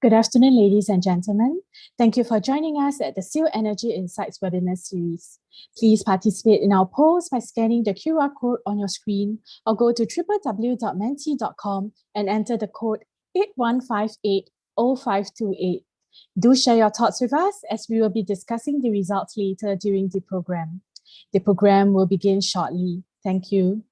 Good afternoon, ladies and gentlemen. Thank you for joining us at the SIEW Energy Insights webinar series. Please participate in our polls by scanning the QR code on your screen or go to www.menti.com and enter the code 81580528. Do share your thoughts with us as we will be discussing the results later during the program. The program will begin shortly. Thank you.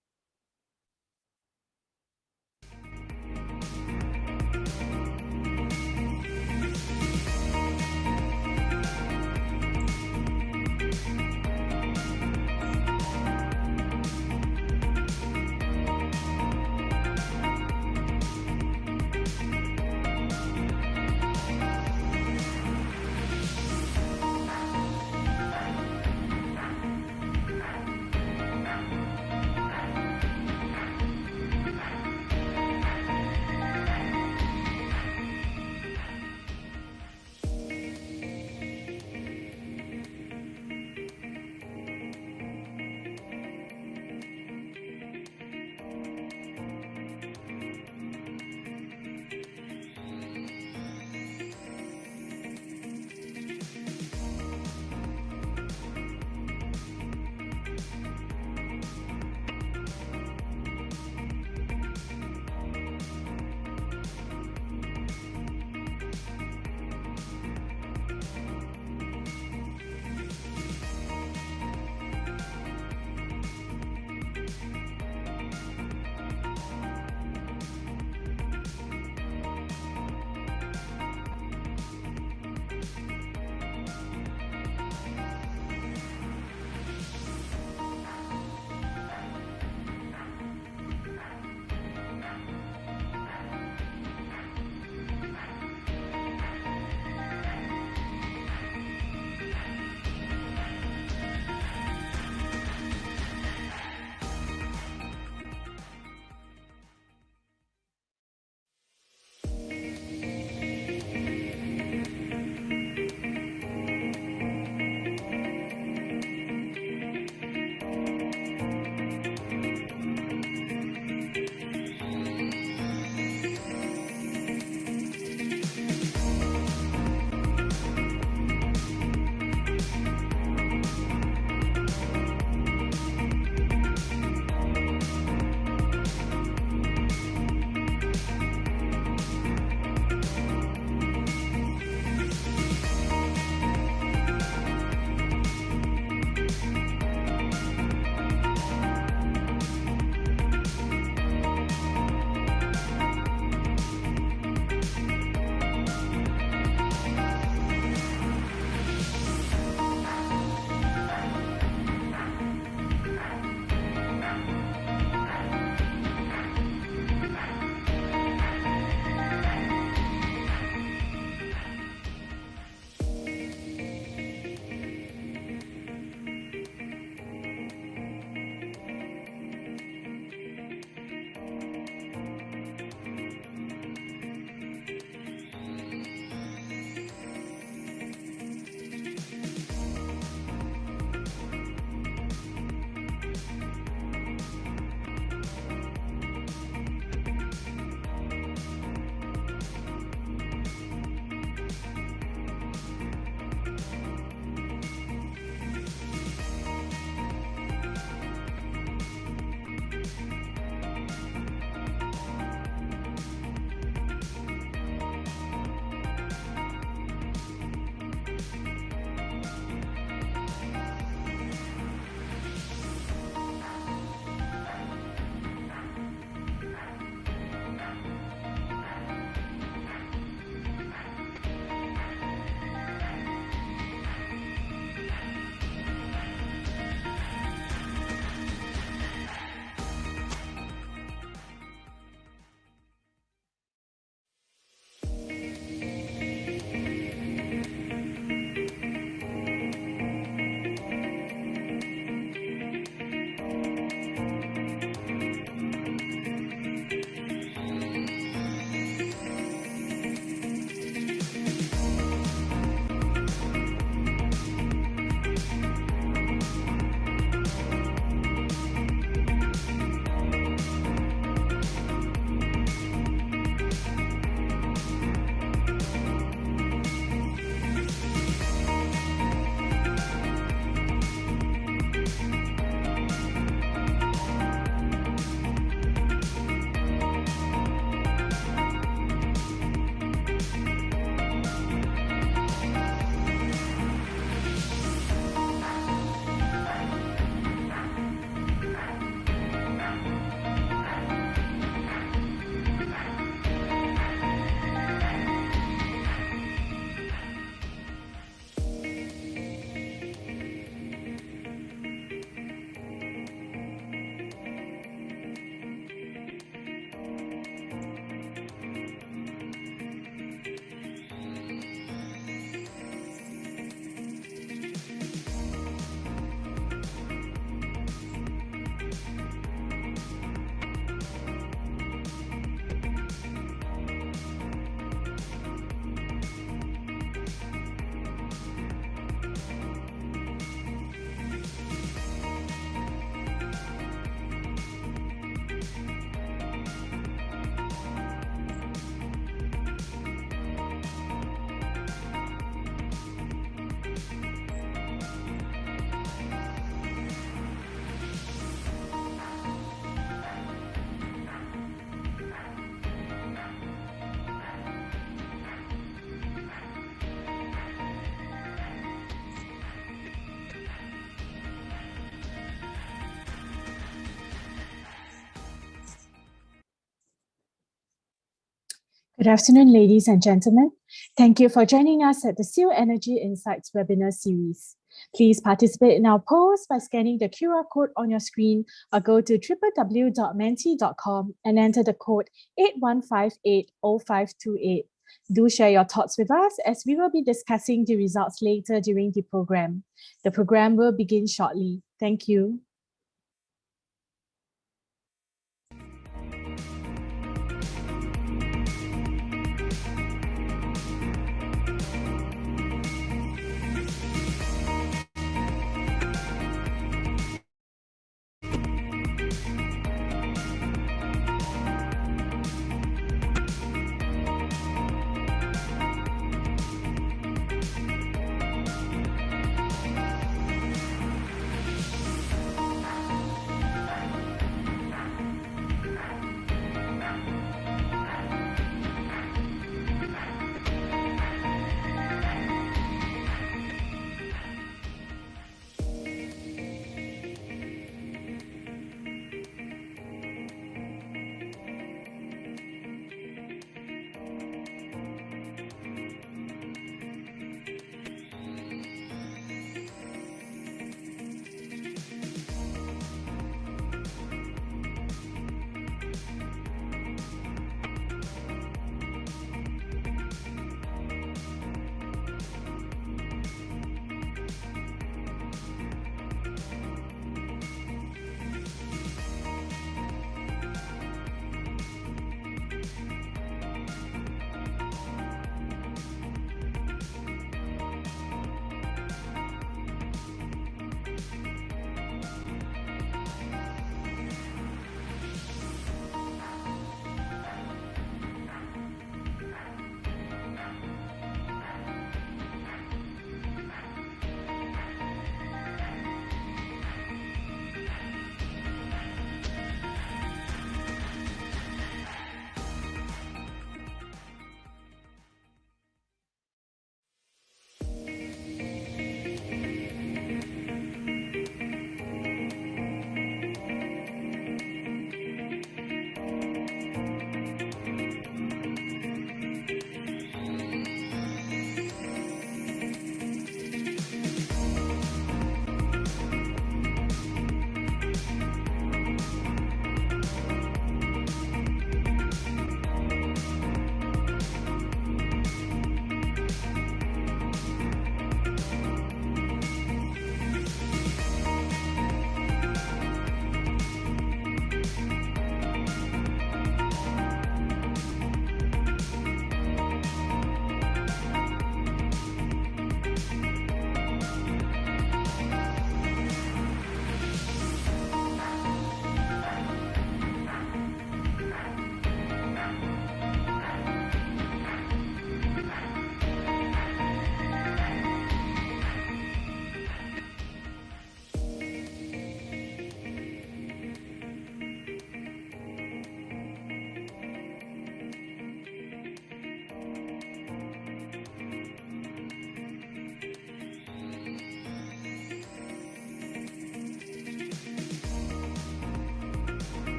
Good afternoon, ladies and gentlemen. Thank you for joining us at the SIEW Energy Insights webinar series. Please participate in our polls by scanning the QR code on your screen or go to www.menti.com and enter the code 81580528. Do share your thoughts with us as we will be discussing the results later during the program. The program will begin shortly. Thank you.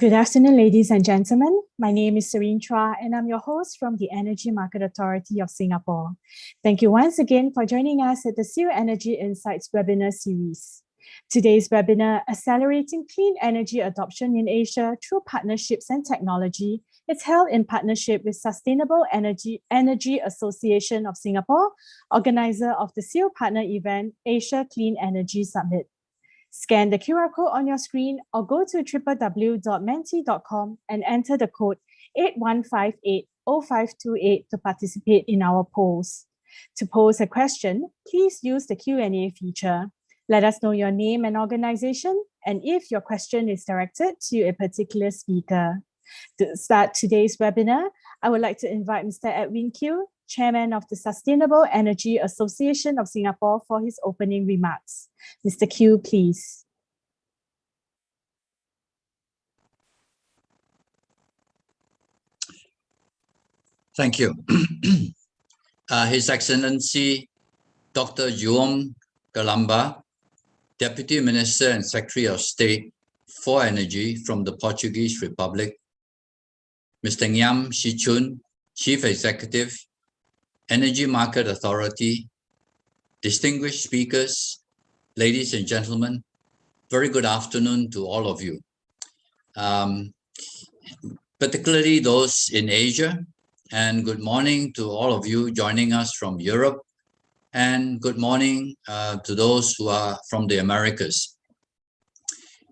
Good afternoon, ladies and gentlemen. My name is Serene Chua, and I'm your host from the Energy Market Authority of Singapore. Thank you once again for joining us at the SIEW Energy Insights webinar series. Today's webinar, Accelerating Clean Energy Adoption in Asia Through Partnerships and Technology, is held in partnership with Sustainable Energy Association of Singapore, organizer of the SIEW partner event, Asia Clean Energy Summit. Scan the QR code on your screen or go to www.menti.com and enter the code 81580528 to participate in our polls. To pose a question, please use the Q&A feature. Let us know your name and organization, and if your question is directed to a particular speaker. To start today's webinar, I would like to invite Mr. Edwin Kiew, Chairman of the Sustainable Energy Association of Singapore, for his opening remarks. Mr. Kiew, please. Thank you. His Excellency Dr. João Galamba, Deputy Minister and Secretary of State for Energy from the Portuguese Republic, Mr. Ngiam Shichun, Chief Executive, Energy Market Authority, distinguished speakers, ladies and gentlemen, very good afternoon to all of you, particularly those in Asia, and good morning to all of you joining us from Europe, and good morning to those who are from the Americas.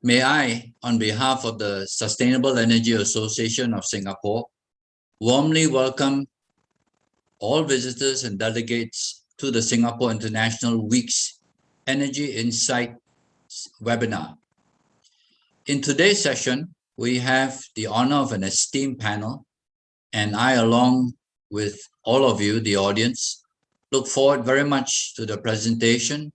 May I, on behalf of the Sustainable Energy Association of Singapore, warmly welcome all visitors and delegates to the Singapore International Week's Energy Insight webinar. In today's session, we have the honor of an esteemed panel, and I, along with all of you, the audience, look forward very much to the presentation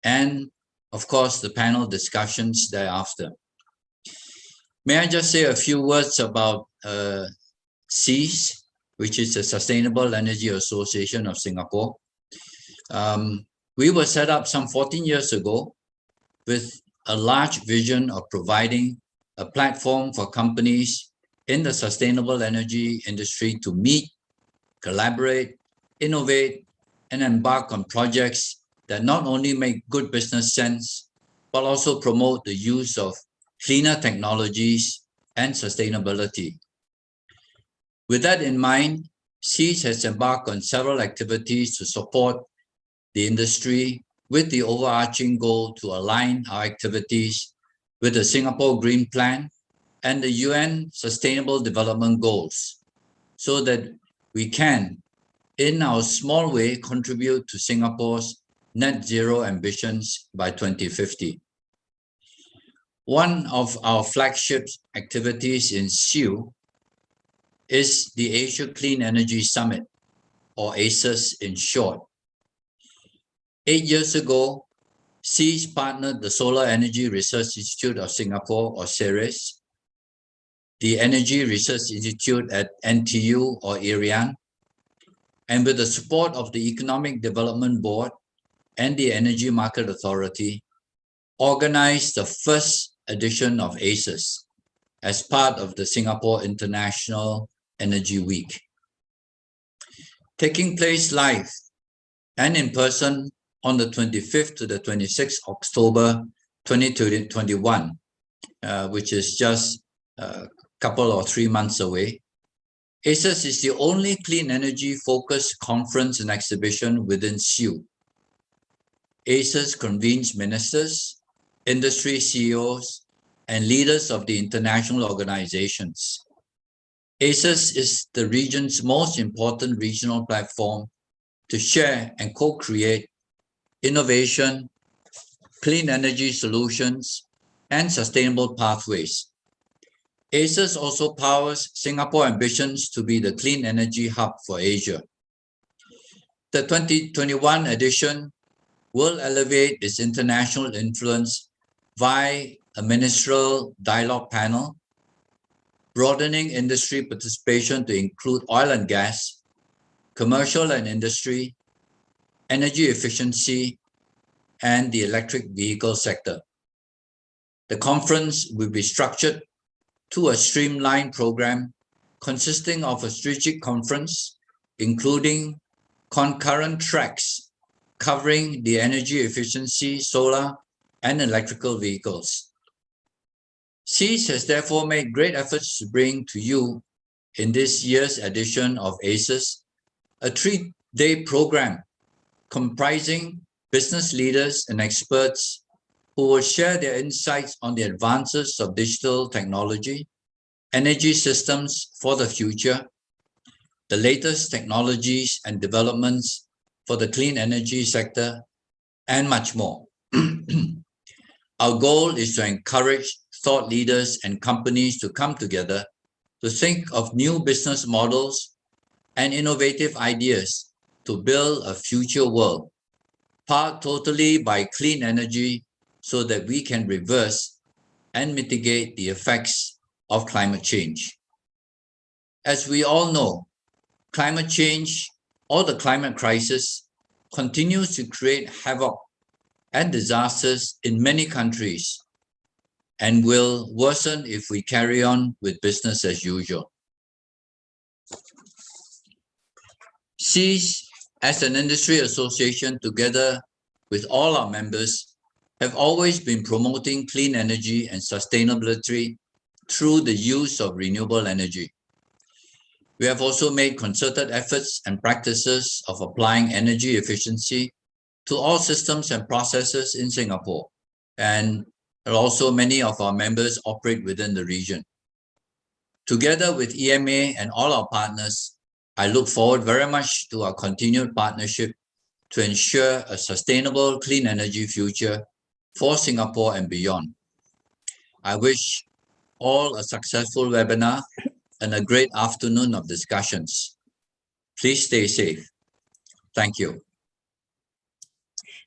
and, of course, the panel discussions thereafter. May I just say a few words about SIEW, which is the Sustainable Energy Association of Singapore. We were set up some 14 years ago with a large vision of providing a platform for companies in the sustainable energy industry to meet, collaborate, innovate, and embark on projects that not only make good business sense, but also promote the use of cleaner technologies and sustainability. With that in mind, SIEW has embarked on several activities to support the industry with the overarching goal to align our activities with the Singapore Green Plan and the UN Sustainable Development Goals, so that we can, in our small way, contribute to Singapore's net zero ambitions by 2050. One of our flagship activities in SIEW is the Asia Clean Energy Summit, or ACES in short. 8 years ago, SIEW partnered the Solar Energy Research Institute of Singapore, or SERIS, the Energy Research Institute at NTU, or IRIAN, and with the support of the Economic Development Board and the Energy Market Authority, organized the first edition of ACES as part of the Singapore International Energy Week. Taking place live and in person on the 25th to the 26th October 2021, which is just a couple or 3 months away, ACES is the only clean energy focused conference and exhibition within SIEW. ACES convenes ministers, industry CEOs, and leaders of the international organizations. ACES is the region's most important regional platform to share and co-create innovation, clean energy solutions, and sustainable pathways. ACES also powers Singapore ambitions to be the clean energy hub for Asia. The 2021 edition will elevate its international influence via a ministerial dialogue panel, broadening industry participation to include oil and gas, commercial and industry, energy efficiency, and the electric vehicle sector. The conference will be structured to a streamlined program consisting of a strategic conference, including concurrent tracks covering the energy efficiency, solar, and electrical vehicles. SIEW has therefore made great efforts to bring to you, in this year's edition of ACES, a 3-day program comprising business leaders and experts who will share their insights on the advances of digital technology, energy systems for the future, the latest technologies and developments for the clean energy sector, and much more. Our goal is to encourage thought leaders and companies to come together to think of new business models and innovative ideas to build a future world, powered totally by clean energy so that we can reverse and mitigate the effects of climate change. As we all know, climate change or the climate crisis continues to create havoc and disasters in many countries and will worsen if we carry on with business as usual. SIEW, as an industry association, together with all our members, have always been promoting clean energy and sustainability through the use of renewable energy. We have also made concerted efforts and practices of applying energy efficiency to all systems and processes in Singapore, and also many of our members operate within the region. Together with EMA and all our partners, I look forward very much to our continued partnership to ensure a sustainable clean energy future for Singapore and beyond. I wish all a successful webinar and a great afternoon of discussions. Please stay safe. Thank you.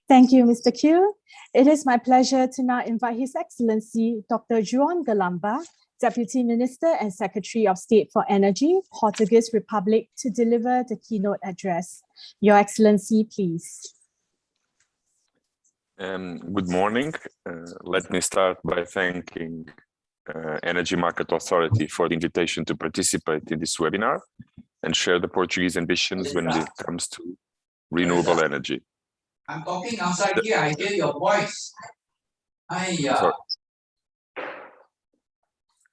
Thank you, Mr. Q. It is my pleasure to now invite His Excellency Dr. João Galamba, Deputy Minister and Secretary of State for Energy, Portuguese Republic, to deliver the keynote address. Your Excellency, please. Good morning. Let me start by thanking Energy Market Authority for the invitation to participate in this webinar and share the Portuguese ambitions when it comes to renewable energy. I'm talking outside here, I hear your voice.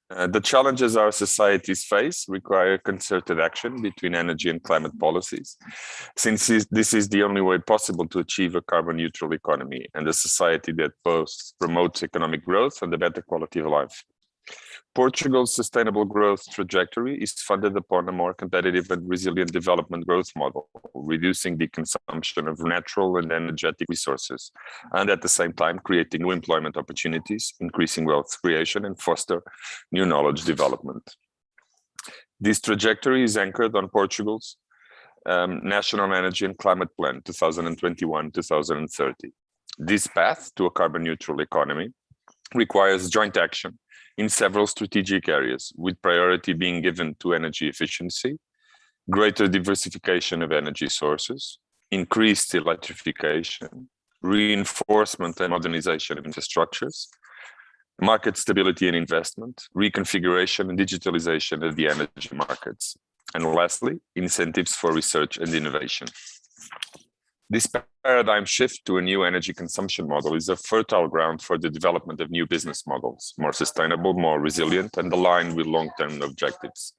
The challenges our societies face require concerted action between energy and climate policies, since this is the only way possible to achieve a carbon neutral economy and a society that both promotes economic growth and a better quality of life. Portugal's sustainable growth trajectory is funded upon a more competitive and resilient development growth model, reducing the consumption of natural and energetic resources, and at the same time creating new employment opportunities, increasing wealth creation, and foster new knowledge development. This trajectory is anchored on Portugal's National Energy and Climate Plan 2021-2030. This path to a carbon neutral economy requires joint action in several strategic areas, with priority being given to energy efficiency, greater diversification of energy sources, increased electrification, reinforcement and modernization of infrastructures, market stability and investment, reconfiguration and digitalization of the energy markets, and lastly, incentives for research and innovation. This paradigm shift to a new energy consumption model is a fertile ground for the development of new business models, more sustainable, more resilient, and aligned with long-term objectives.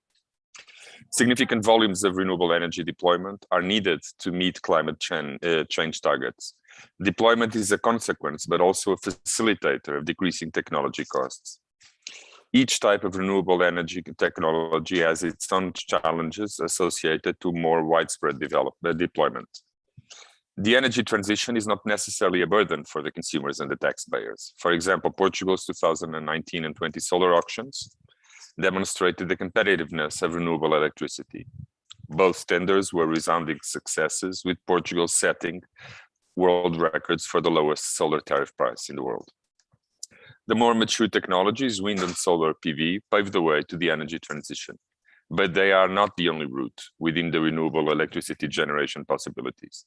Significant volumes of renewable energy deployment are needed to meet climate change targets. Deployment is a consequence, but also a facilitator of decreasing technology costs. Each type of renewable energy technology has its own challenges associated to more widespread deployment. The energy transition is not necessarily a burden for the consumers and the taxpayers. For example, Portugal's 2019 and 20 solar auctions demonstrated the competitiveness of renewable electricity. Both tenders were resounding successes, with Portugal setting world records for the lowest solar tariff price in the world. The more mature technologies, wind and solar PV, paved the way to the energy transition, but they are not the only route within the renewable electricity generation possibilities.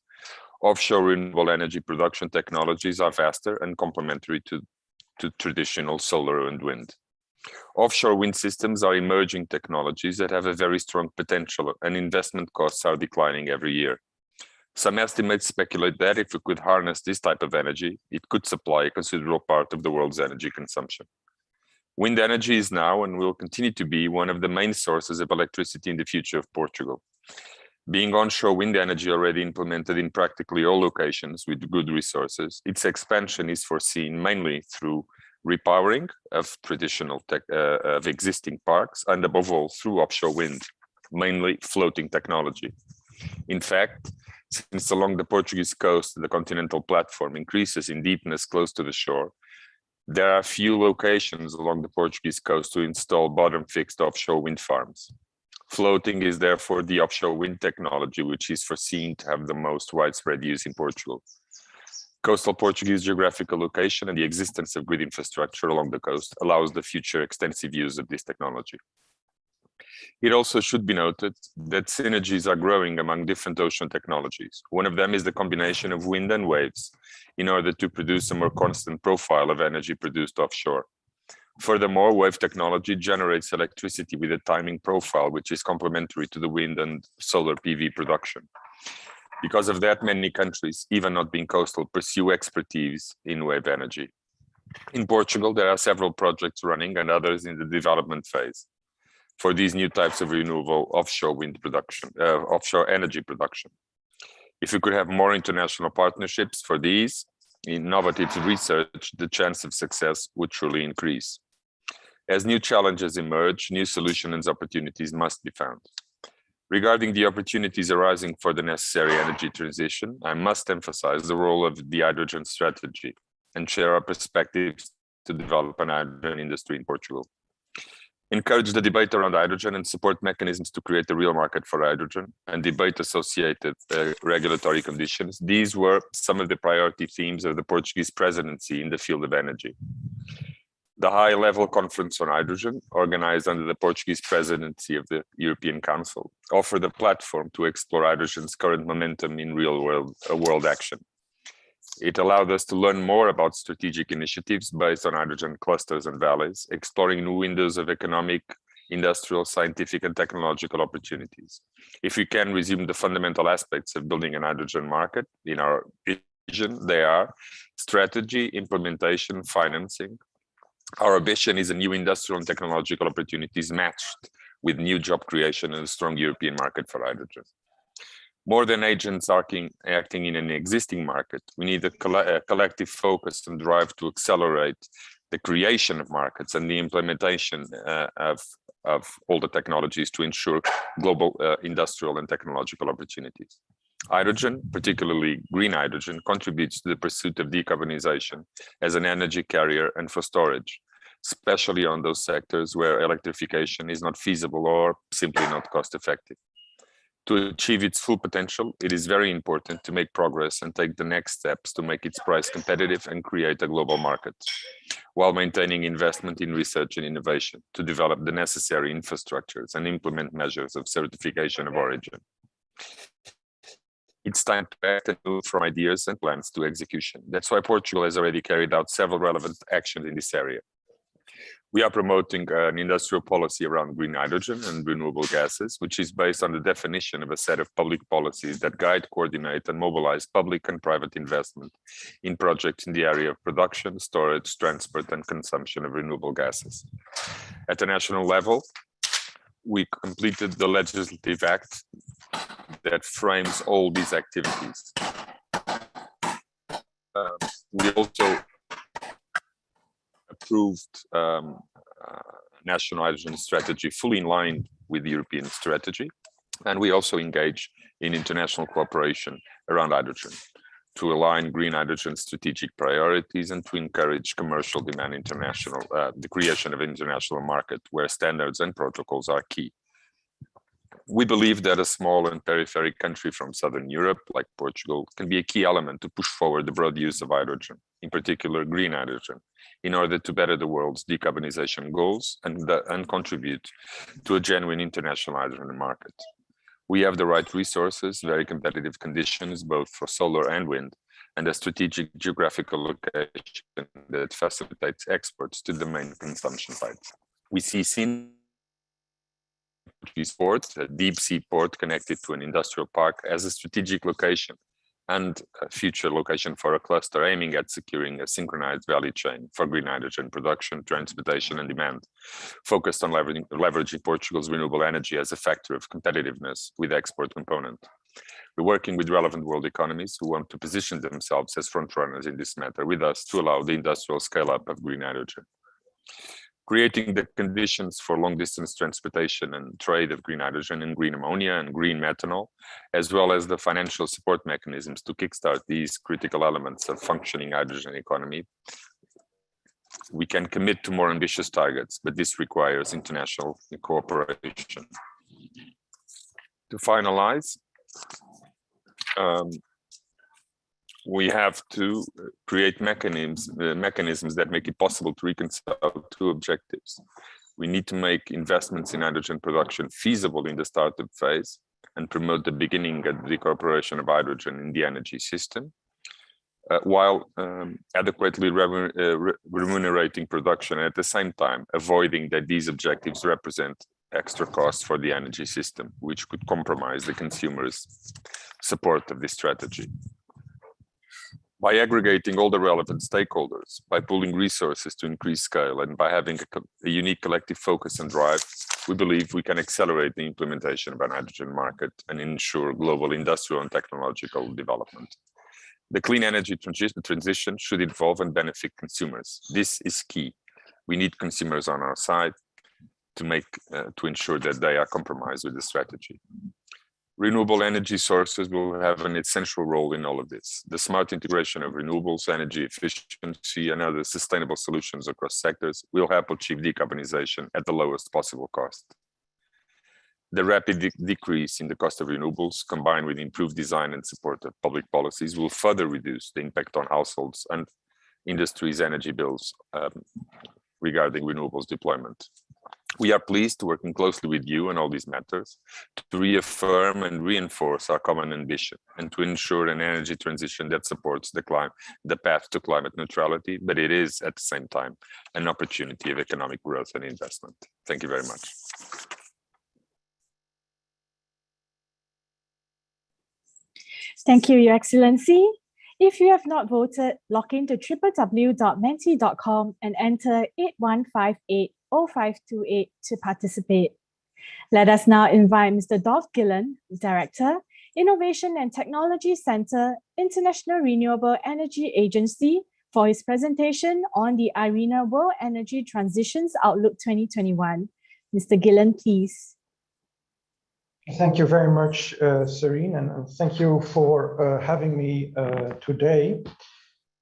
Offshore renewable energy production technologies are faster and complementary to traditional solar and wind. Offshore wind systems are emerging technologies that have a very strong potential, and investment costs are declining every year. Some estimates speculate that if we could harness this type of energy, it could supply a considerable part of the world's energy consumption. Wind energy is now and will continue to be one of the main sources of electricity in the future of Portugal. Being onshore wind energy already implemented in practically all locations with good resources, its expansion is foreseen mainly through repowering of of existing parks, and above all through offshore wind, mainly floating technology. In fact, since along the Portuguese coast the continental platform increases in deepness close to the shore, there are few locations along the Portuguese coast to install bottom-fixed offshore wind farms. Floating is therefore the offshore wind technology which is foreseen to have the most widespread use in Portugal. Coastal Portuguese geographical location and the existence of grid infrastructure along the coast allows the future extensive use of this technology. It also should be noted that synergies are growing among different ocean technologies. One of them is the combination of wind and waves in order to produce a more constant profile of energy produced offshore. Furthermore, wave technology generates electricity with a timing profile which is complementary to the wind and solar PV production. Because of that, many countries, even not being coastal, pursue expertise in wave energy. In Portugal, there are several projects running and others in the development phase for these new types of renewable offshore wind production, offshore energy production. If we could have more international partnerships for these innovative research, the chance of success would truly increase. As new challenges emerge, new solutions and opportunities must be found. Regarding the opportunities arising for the necessary energy transition, I must emphasize the role of the hydrogen strategy and share our perspectives to develop an hydrogen industry in Portugal. Encourage the debate around hydrogen and support mechanisms to create a real market for hydrogen and debate associated regulatory conditions. These were some of the priority themes of the Portuguese presidency in the field of energy. The high-level conference on hydrogen, organized under the Portuguese presidency of the European Council, offered a platform to explore hydrogen's current momentum in real-world action. It allowed us to learn more about strategic initiatives based on hydrogen clusters and valleys, exploring new windows of economic, industrial, scientific, and technological opportunities. If we can resume the fundamental aspects of building an hydrogen market in our vision, they are strategy, implementation, financing. Our ambition is a new industrial and technological opportunities matched with new job creation and a strong European market for hydrogen. More than agents acting in an existing market, we need a collective focus and drive to accelerate the creation of markets and the implementation of all the technologies to ensure global industrial and technological opportunities. Hydrogen, particularly green hydrogen, contributes to the pursuit of decarbonization as an energy carrier and for storage, especially on those sectors where electrification is not feasible or simply not cost effective. To achieve its full potential, it is very important to make progress and take the next steps to make its price competitive and create a global market, while maintaining investment in research and innovation to develop the necessary infrastructures and implement measures of certification of origin. It's time to act and move from ideas and plans to execution. That's why Portugal has already carried out several relevant actions in this area. We are promoting an industrial policy around green hydrogen and renewable gases, which is based on the definition of a set of public policies that guide, coordinate, and mobilize public and private investment in projects in the area of production, storage, transport, and consumption of renewable gases. At the national level, we completed the legislative act that frames all these activities. We also approved national hydrogen strategy fully in line with the European strategy, and we also engage in international cooperation around hydrogen to align green hydrogen strategic priorities and to encourage commercial demand international, the creation of an international market where standards and protocols are key. We believe that a small and peripheral country from Southern Europe, like Portugal, can be a key element to push forward the broad use of hydrogen, in particular green hydrogen, in order to better the world's decarbonization goals and contribute to a genuine international hydrogen market. We have the right resources, very competitive conditions, both for solar and wind, and a strategic geographical location that facilitates exports to the main consumption sites. We see port, a deep sea port connected to an industrial park, as a strategic location and a future location for a cluster aiming at securing a synchronized value chain for green hydrogen production, transportation, and demand, focused on leveraging Portugal's renewable energy as a factor of competitiveness with export component. We're working with relevant world economies who want to position themselves as frontrunners in this matter with us to allow the industrial scale-up of green hydrogen. Creating the conditions for long-distance transportation and trade of green hydrogen and green ammonia and green methanol, as well as the financial support mechanisms to kickstart these critical elements of functioning hydrogen economy. We can commit to more ambitious targets, but this requires international cooperation. To finalize, we have to create mechanisms that make it possible to reconcile two objectives. We need to make investments in hydrogen production feasible in the startup phase and promote the beginning of the incorporation of hydrogen in the energy system, while adequately remunerating production and at the same time avoiding that these objectives represent extra costs for the energy system, which could compromise the consumers' support of this strategy. By aggregating all the relevant stakeholders, by pooling resources to increase scale, and by having a unique collective focus and drive, we believe we can accelerate the implementation of an hydrogen market and ensure global industrial and technological development. The clean energy transition should involve and benefit consumers. This is key. We need consumers on our side to ensure that they are compromised with the strategy. Renewable energy sources will have an essential role in all of this. The smart integration of renewables, energy efficiency, and other sustainable solutions across sectors will help achieve decarbonization at the lowest possible cost. The rapid decrease in the cost of renewables, combined with improved design and support of public policies, will further reduce the impact on households and industries' energy bills regarding renewables deployment. We are pleased to working closely with you on all these matters to reaffirm and reinforce our common ambition and to ensure an energy transition that supports the path to climate neutrality, but it is at the same time an opportunity of economic growth and investment. Thank you very much. Thank you, Your Excellency. If you have not voted, log in to www.menti.com and enter 81580528 to participate. Let us now invite Mr. Dolph Gillen, Director, Innovation and Technology Center, International Renewable Energy Agency, for his presentation on the IRENA World Energy Transitions Outlook 2021. Mr. Gillen, please. Thank you very much, Serene, and thank you for having me today.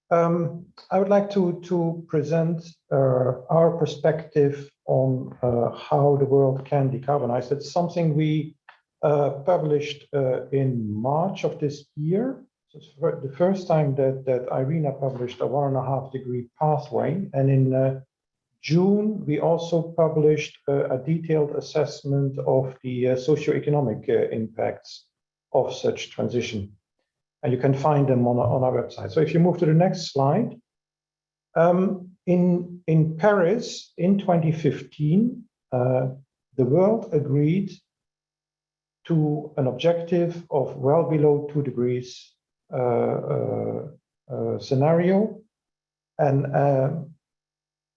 I would like to present our perspective on how the world can decarbonize. It's something we published in March of this year. So it's the first time that IRENA published a 1.5 degree pathway, and in June, we also published a detailed assessment of the socioeconomic impacts of such transition. And you can find them on our website. So if you move to the next slide, in Paris in 2015, the world agreed to an objective of well below 2 degrees scenario. And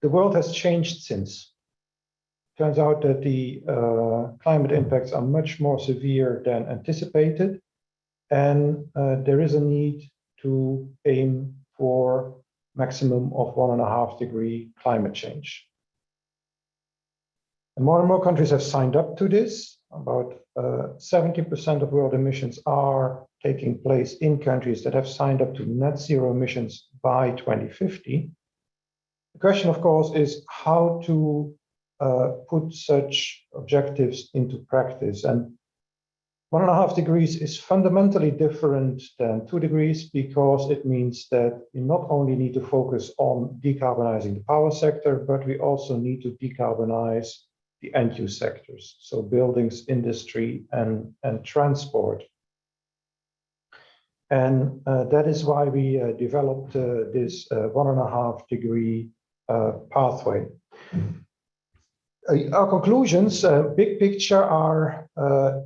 the world has changed since. Turns out that the climate impacts are much more severe than anticipated, and there is a need to aim for maximum of 1.5 degree climate change. And more countries have signed up to this. About 70% of world emissions are taking place in countries that have signed up to net zero emissions by 2050. The question, of course, is how to put such objectives into practice. And 1.5 degrees is fundamentally different than 2 degrees because it means that we not only need to focus on decarbonizing the power sector, but we also need to decarbonize the end-use sectors, so buildings, industry, and transport. And that is why we developed this 1.5 degree pathway. Our conclusions, big picture, are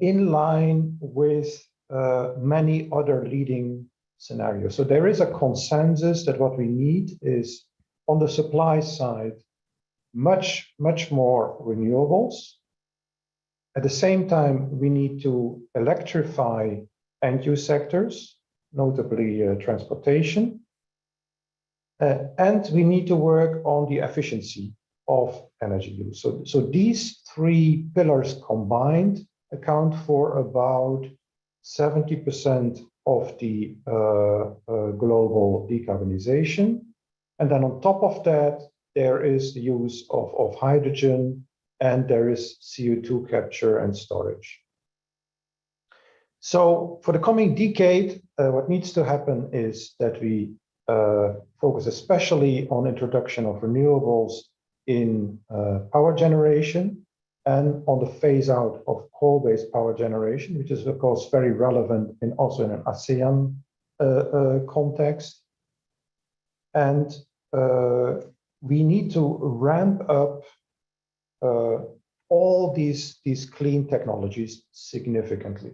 in line with many other leading scenario. So there is a consensus that what we need is, on the supply side, much more renewables. At the same time, we need to electrify end-use sectors, notably transportation. And we need to work on the efficiency of energy use. So these three pillars combined account for about 70% of the global decarbonization. And then on top of that, there is the use of hydrogen, and there is CO2 capture and storage. So for the coming decade, what needs to happen is that we focus especially on introduction of renewables in power generation and on the phase out of coal-based power generation, which is of course very relevant also in an ASEAN context. And we need to ramp up all these clean technologies significantly.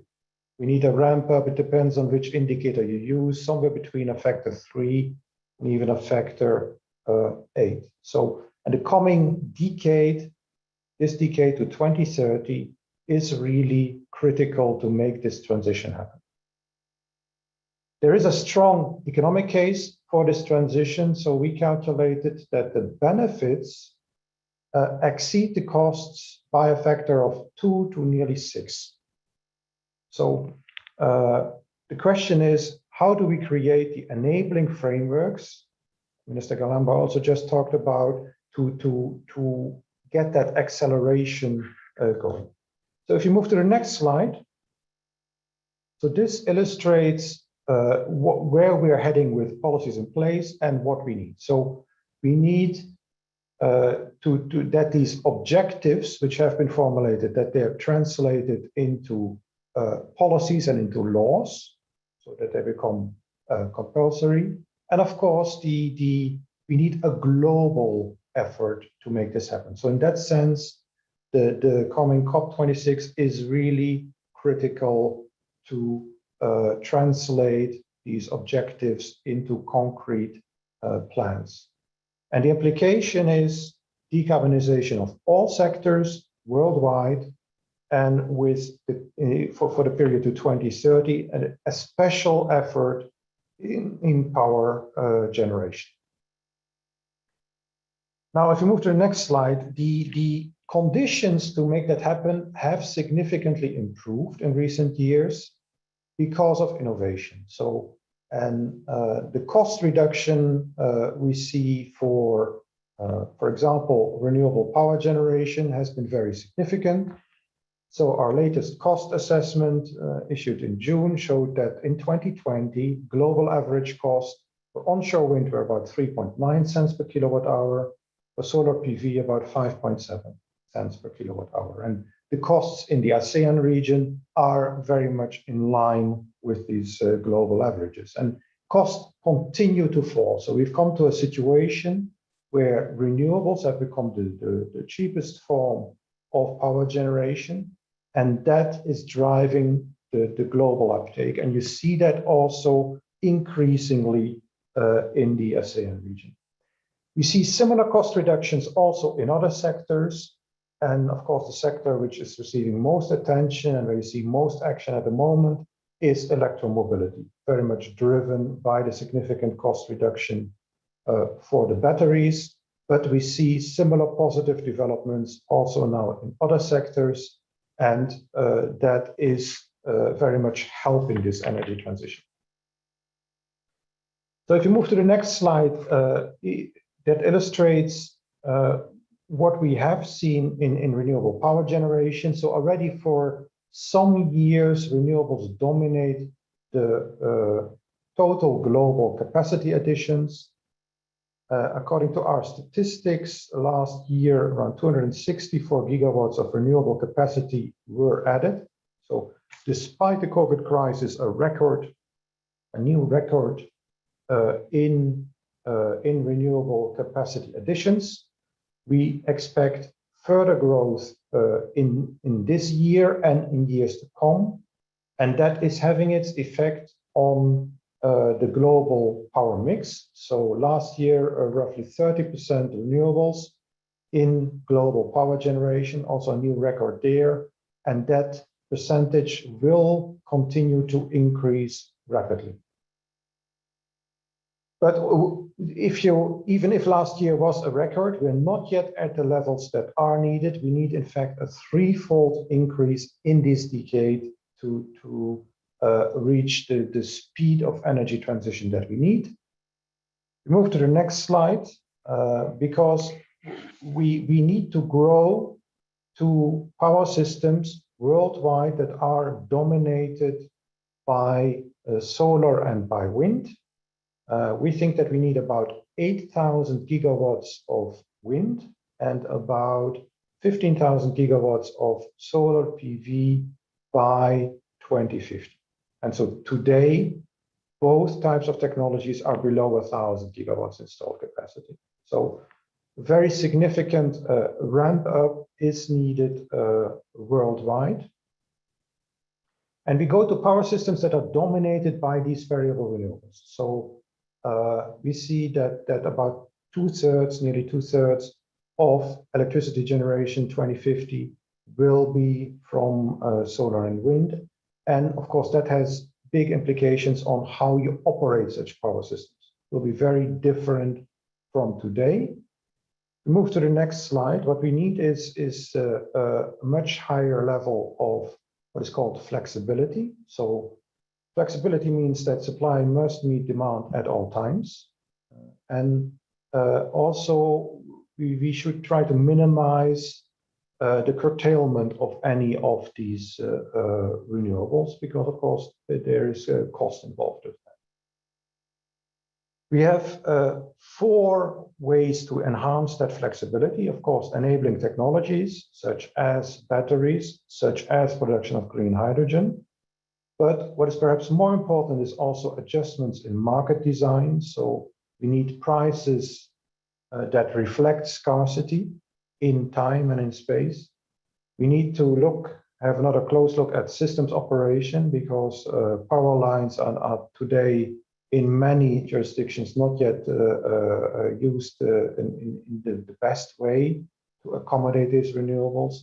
We need a ramp up, it depends on which indicator you use, somewhere between a factor 3 and even a factor 8. So in the coming decade, this decade to 2030 is really critical to make this transition happen. There is a strong economic case for this transition. So we calculated that the benefits exceed the costs by a factor of 2 to nearly 6. So the question is, how do we create the enabling frameworks? Minister Galamba also just talked about to get that acceleration going. So if you move to the next slide, so this illustrates where we are heading with policies in place and what we need. So we need that these objectives, which have been formulated, that they are translated into policies and into laws, so that they become compulsory. And of course, we need a global effort to make this happen. So in that sense, the coming COP26 is really critical to translate these objectives into concrete plans. And the implication is decarbonization of all sectors worldwide, and with for the period to 2030, a special effort in power generation. Now, if you move to the next slide, the conditions to make that happen have significantly improved in recent years because of innovation. So, and the cost reduction we see for example, renewable power generation has been very significant. So our latest cost assessment issued in June showed that in 2020, global average cost for onshore wind were about 3.9 cents per kilowatt hour, for solar PV about 5.7 cents per kilowatt hour. And the costs in the ASEAN region are very much in line with these global averages. And costs continue to fall. So we've come to a situation where renewables have become the cheapest form of power generation, and that is driving the global uptake. And you see that also increasingly in the ASEAN region. We see similar cost reductions also in other sectors. And of course, the sector which is receiving most attention and where you see most action at the moment is electromobility, very much driven by the significant cost reduction for the batteries. But we see similar positive developments also now in other sectors, and that is very much helping this energy transition. So if you move to the next slide, that illustrates what we have seen in renewable power generation. So already for some years, renewables dominate the total global capacity additions. According to our statistics, last year, around 264 gigawatts of renewable capacity were added. So despite the COVID crisis, a new record in renewable capacity additions. We expect further growth in this year and in years to come. And that is having its effect on the global power mix. So last year, roughly 30% renewables in global power generation, also a new record there. And that percentage will continue to increase rapidly. But even if last year was a record, we're not yet at the levels that are needed. We need, in fact, a threefold increase in this decade to reach the speed of energy transition that we need. We move to the next slide, because we need to grow to power systems worldwide that are dominated by solar and by wind. We think that we need about 8,000 gigawatts of wind and about 15,000 gigawatts of solar PV by 2050. And so today, both types of technologies are below 1,000 gigawatts installed capacity. So very significant ramp up is needed worldwide. And we go to power systems that are dominated by these variable renewables. So we see that about nearly two-thirds of electricity generation 2050 will be from solar and wind. And of course, that has big implications on how you operate such power systems. It will be very different from today. We move to the next slide. What we need is a much higher level of what is called flexibility. So flexibility means that supply must meet demand at all times. And also, we should try to minimize the curtailment of any of these renewables, because of course there is a cost involved with that. We have 4 ways to enhance that flexibility. Of course, enabling technologies such as batteries, such as production of green hydrogen. But what is perhaps more important is also adjustments in market design. So we need prices that reflect scarcity in time and in space. We need to have another close look at systems operation, because power lines are today in many jurisdictions not yet used in the best way to accommodate these renewables.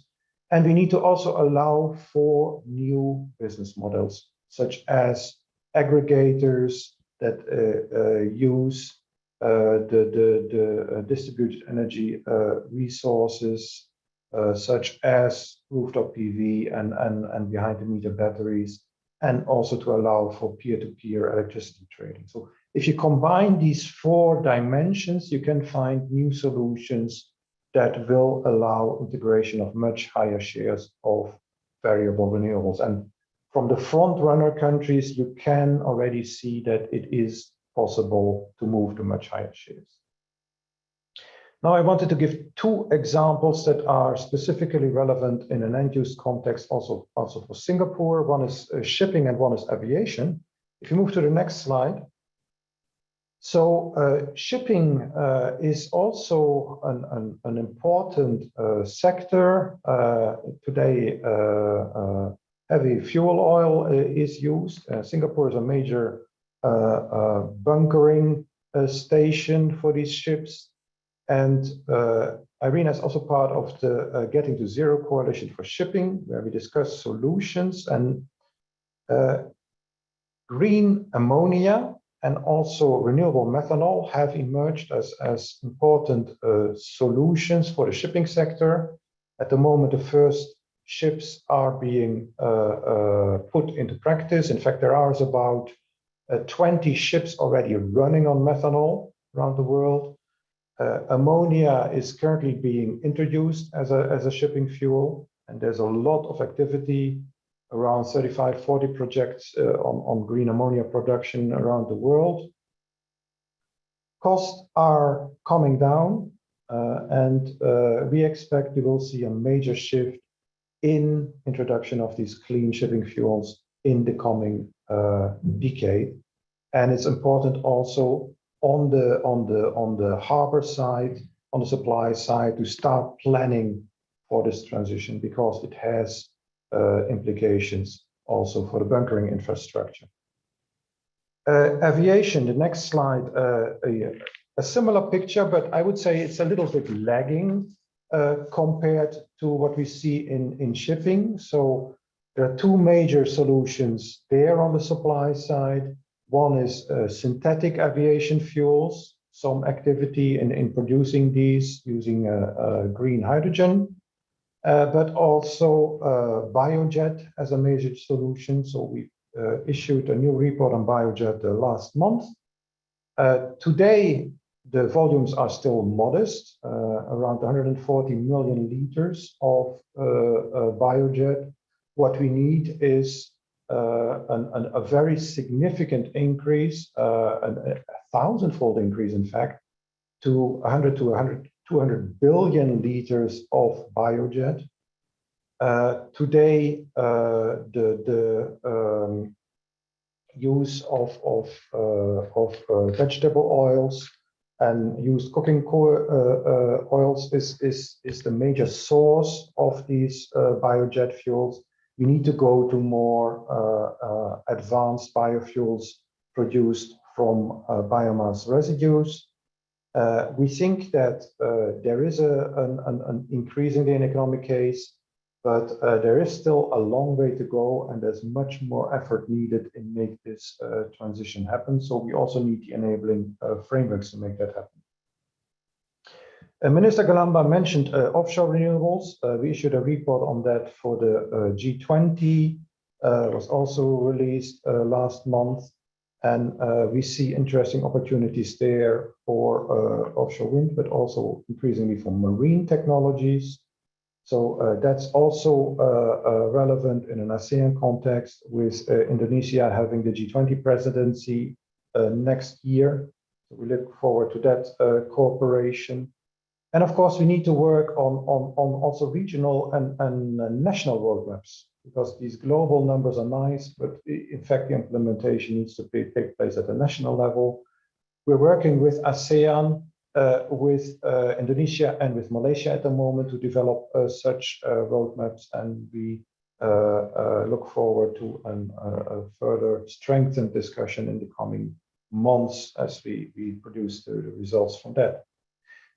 And we need to also allow for new business models, such as aggregators that use the distributed energy resources, such as rooftop PV and behind-the-meter batteries, and also to allow for peer-to-peer electricity trading. So if you combine these 4 dimensions, you can find new solutions that will allow integration of much higher shares of variable renewables. And from the front-runner countries, you can already see that it is possible to move to much higher shares. Now, I wanted to give 2 examples that are specifically relevant in an end-use context, also for Singapore. One is shipping and one is aviation. If you move to the next slide. So shipping is also an important sector. Today, heavy fuel oil is used. Singapore is a major bunkering station for these ships. And Irene is also part of the Getting to Zero Coalition for Shipping, where we discuss solutions. And green ammonia and also renewable methanol have emerged as important solutions for the shipping sector. At the moment, the first ships are being put into practice. In fact, there are about 20 ships already running on methanol around the world. Ammonia is currently being introduced as a shipping fuel, and there's a lot of activity, around 35-40 projects on green ammonia production around the world. Costs are coming down, and we expect we will see a major shift in introduction of these clean shipping fuels in the coming decade. And it's important also on the harbor side, on the supply side, to start planning for this transition, because it has implications also for the bunkering infrastructure. Aviation, the next slide, a similar picture, but I would say it's a little bit lagging compared to what we see in shipping. So there are two major solutions there on the supply side. One is synthetic aviation fuels, some activity in producing these using green hydrogen, but also biojet as a major solution. So we issued a new report on biojet last month. Today, the volumes are still modest, around 140 million liters of biojet. What we need is a very significant increase, a thousand-fold increase, in fact, to 100 to 200 billion liters of biojet. Today, the use of vegetable oils and used cooking oils is the major source of these biojet fuels. We need to go to more advanced biofuels produced from biomass residues. We think that there is an increasingly an economic case, but there is still a long way to go, and there's much more effort needed in make this transition happen. So we also need the enabling frameworks to make that happen. Minister Galamba mentioned offshore renewables. We issued a report on that for the G20, was also released last month. And we see interesting opportunities there for offshore wind, but also increasingly for marine technologies. So that's also relevant in an ASEAN context, with Indonesia having the G20 presidency next year. So we look forward to that cooperation. And of course, we need to work on also regional and national roadmaps, because these global numbers are nice, but in fact, the implementation needs to take place at the national level. We're working with ASEAN, with Indonesia and with Malaysia at the moment to develop such roadmaps, and we look forward to a further strengthened discussion in the coming months as we produce the results from that.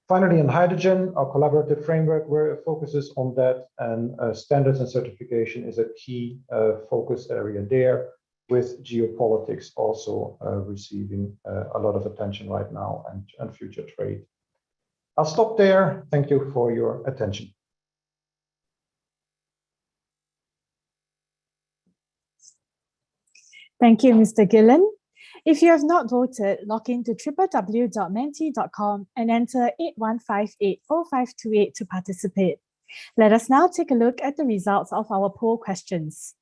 Finally, in hydrogen, our collaborative framework where it focuses on that, and standards and certification is a key focus area there, with geopolitics also receiving a lot of attention right now, and future trade. I'll stop there. Thank you for your attention. Thank you, Mr. Gillen. If you have not voted, log in to www.menti.com and enter 81580528 to participate. Let us now take a look at the results of our poll questions.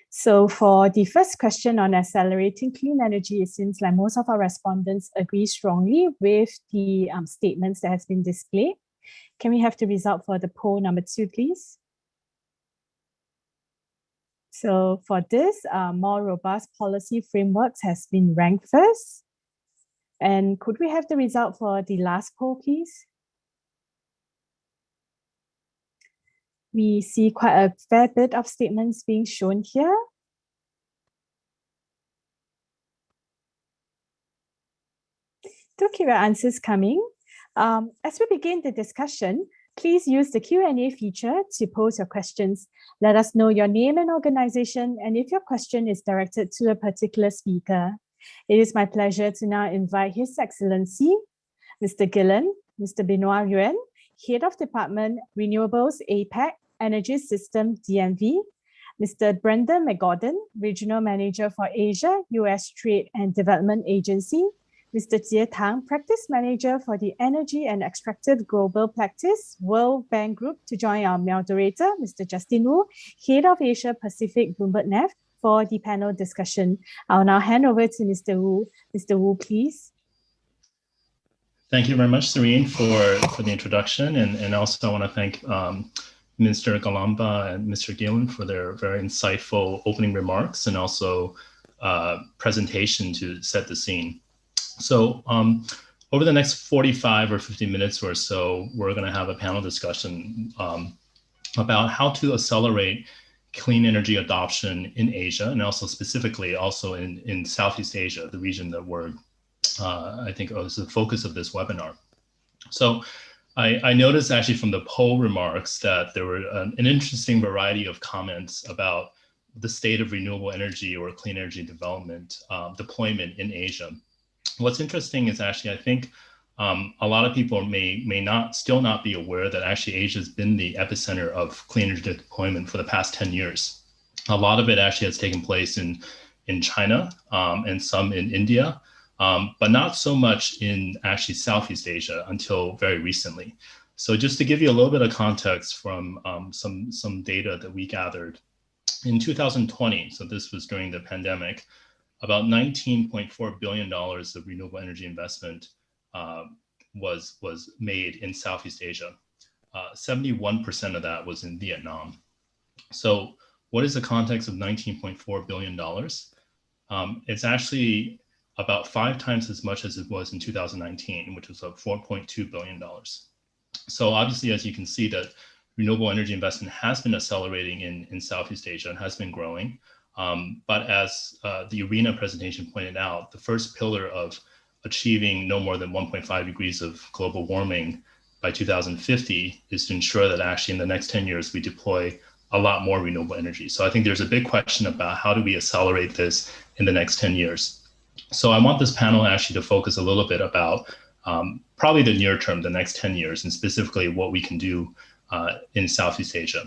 So for the first question on accelerating clean energy, it seems like most of our respondents agree strongly with the statements that has been displayed. Can we have the result for the poll number 2, please? So for this, more robust policy frameworks has been ranked first. And could we have the result for the last poll, please? We see quite a fair bit of statements being shown here. Do keep your answers coming. As we begin the discussion, please use the Q&A feature to pose your questions. Let us know your name and organization, and if your question is directed to a particular speaker. It is my pleasure to now invite His Excellency, Mr. Gillen, Mr. Benoit Yuen, Head of Department, Renewables, APAC, Energy System, DNV, Mr. Brendan McGordon, Regional Manager for Asia, US Trade and Development Agency, Mr. Jie Tang, Practice Manager for the Energy and Extractive Global Practice, World Bank Group, to join our moderator, Mr. Justin Wu, Head of Asia Pacific, Bloomberg NEF, for the panel discussion. I'll now hand over to Mr. Wu. Mr. Wu, please. Thank you very much, Serene, for the introduction. And also I want to thank Minister Galamba and Mr. Gillen for their very insightful opening remarks, and also presentation to set the scene. So over the next 45 or 50 minutes or so, we're going to have a panel discussion about how to accelerate clean energy adoption in Asia, and also specifically also in Southeast Asia, the region that we're, I think was the focus of this webinar. So I noticed actually from the poll remarks that there were an interesting variety of comments about the state of renewable energy or clean energy development deployment in Asia. What's interesting is actually, I think a lot of people may still not be aware that actually Asia has been the epicenter of clean energy deployment for the past 10 years. A lot of it actually has taken place in China and some in India, but not so much in actually Southeast Asia until very recently. So just to give you a little bit of context from some data that we gathered, in 2020, so this was during the pandemic, about $19.4 billion of renewable energy investment was made in Southeast Asia. 71% of that was in Vietnam. So what is the context of $19.4 billion? It's actually about 5 times as much as it was in 2019, which was $4.2 billion. So obviously, as you can see, that renewable energy investment has been accelerating in Southeast Asia and has been growing. But as the IRENA presentation pointed out, the first pillar of achieving no more than 1.5 degrees of global warming by 2050 is to ensure that actually in the next 10 years, we deploy a lot more renewable energy. So I think there's a big question about how do we accelerate this in the next 10 years. So I want this panel actually to focus a little bit about probably the near term, the next 10 years, and specifically what we can do in Southeast Asia.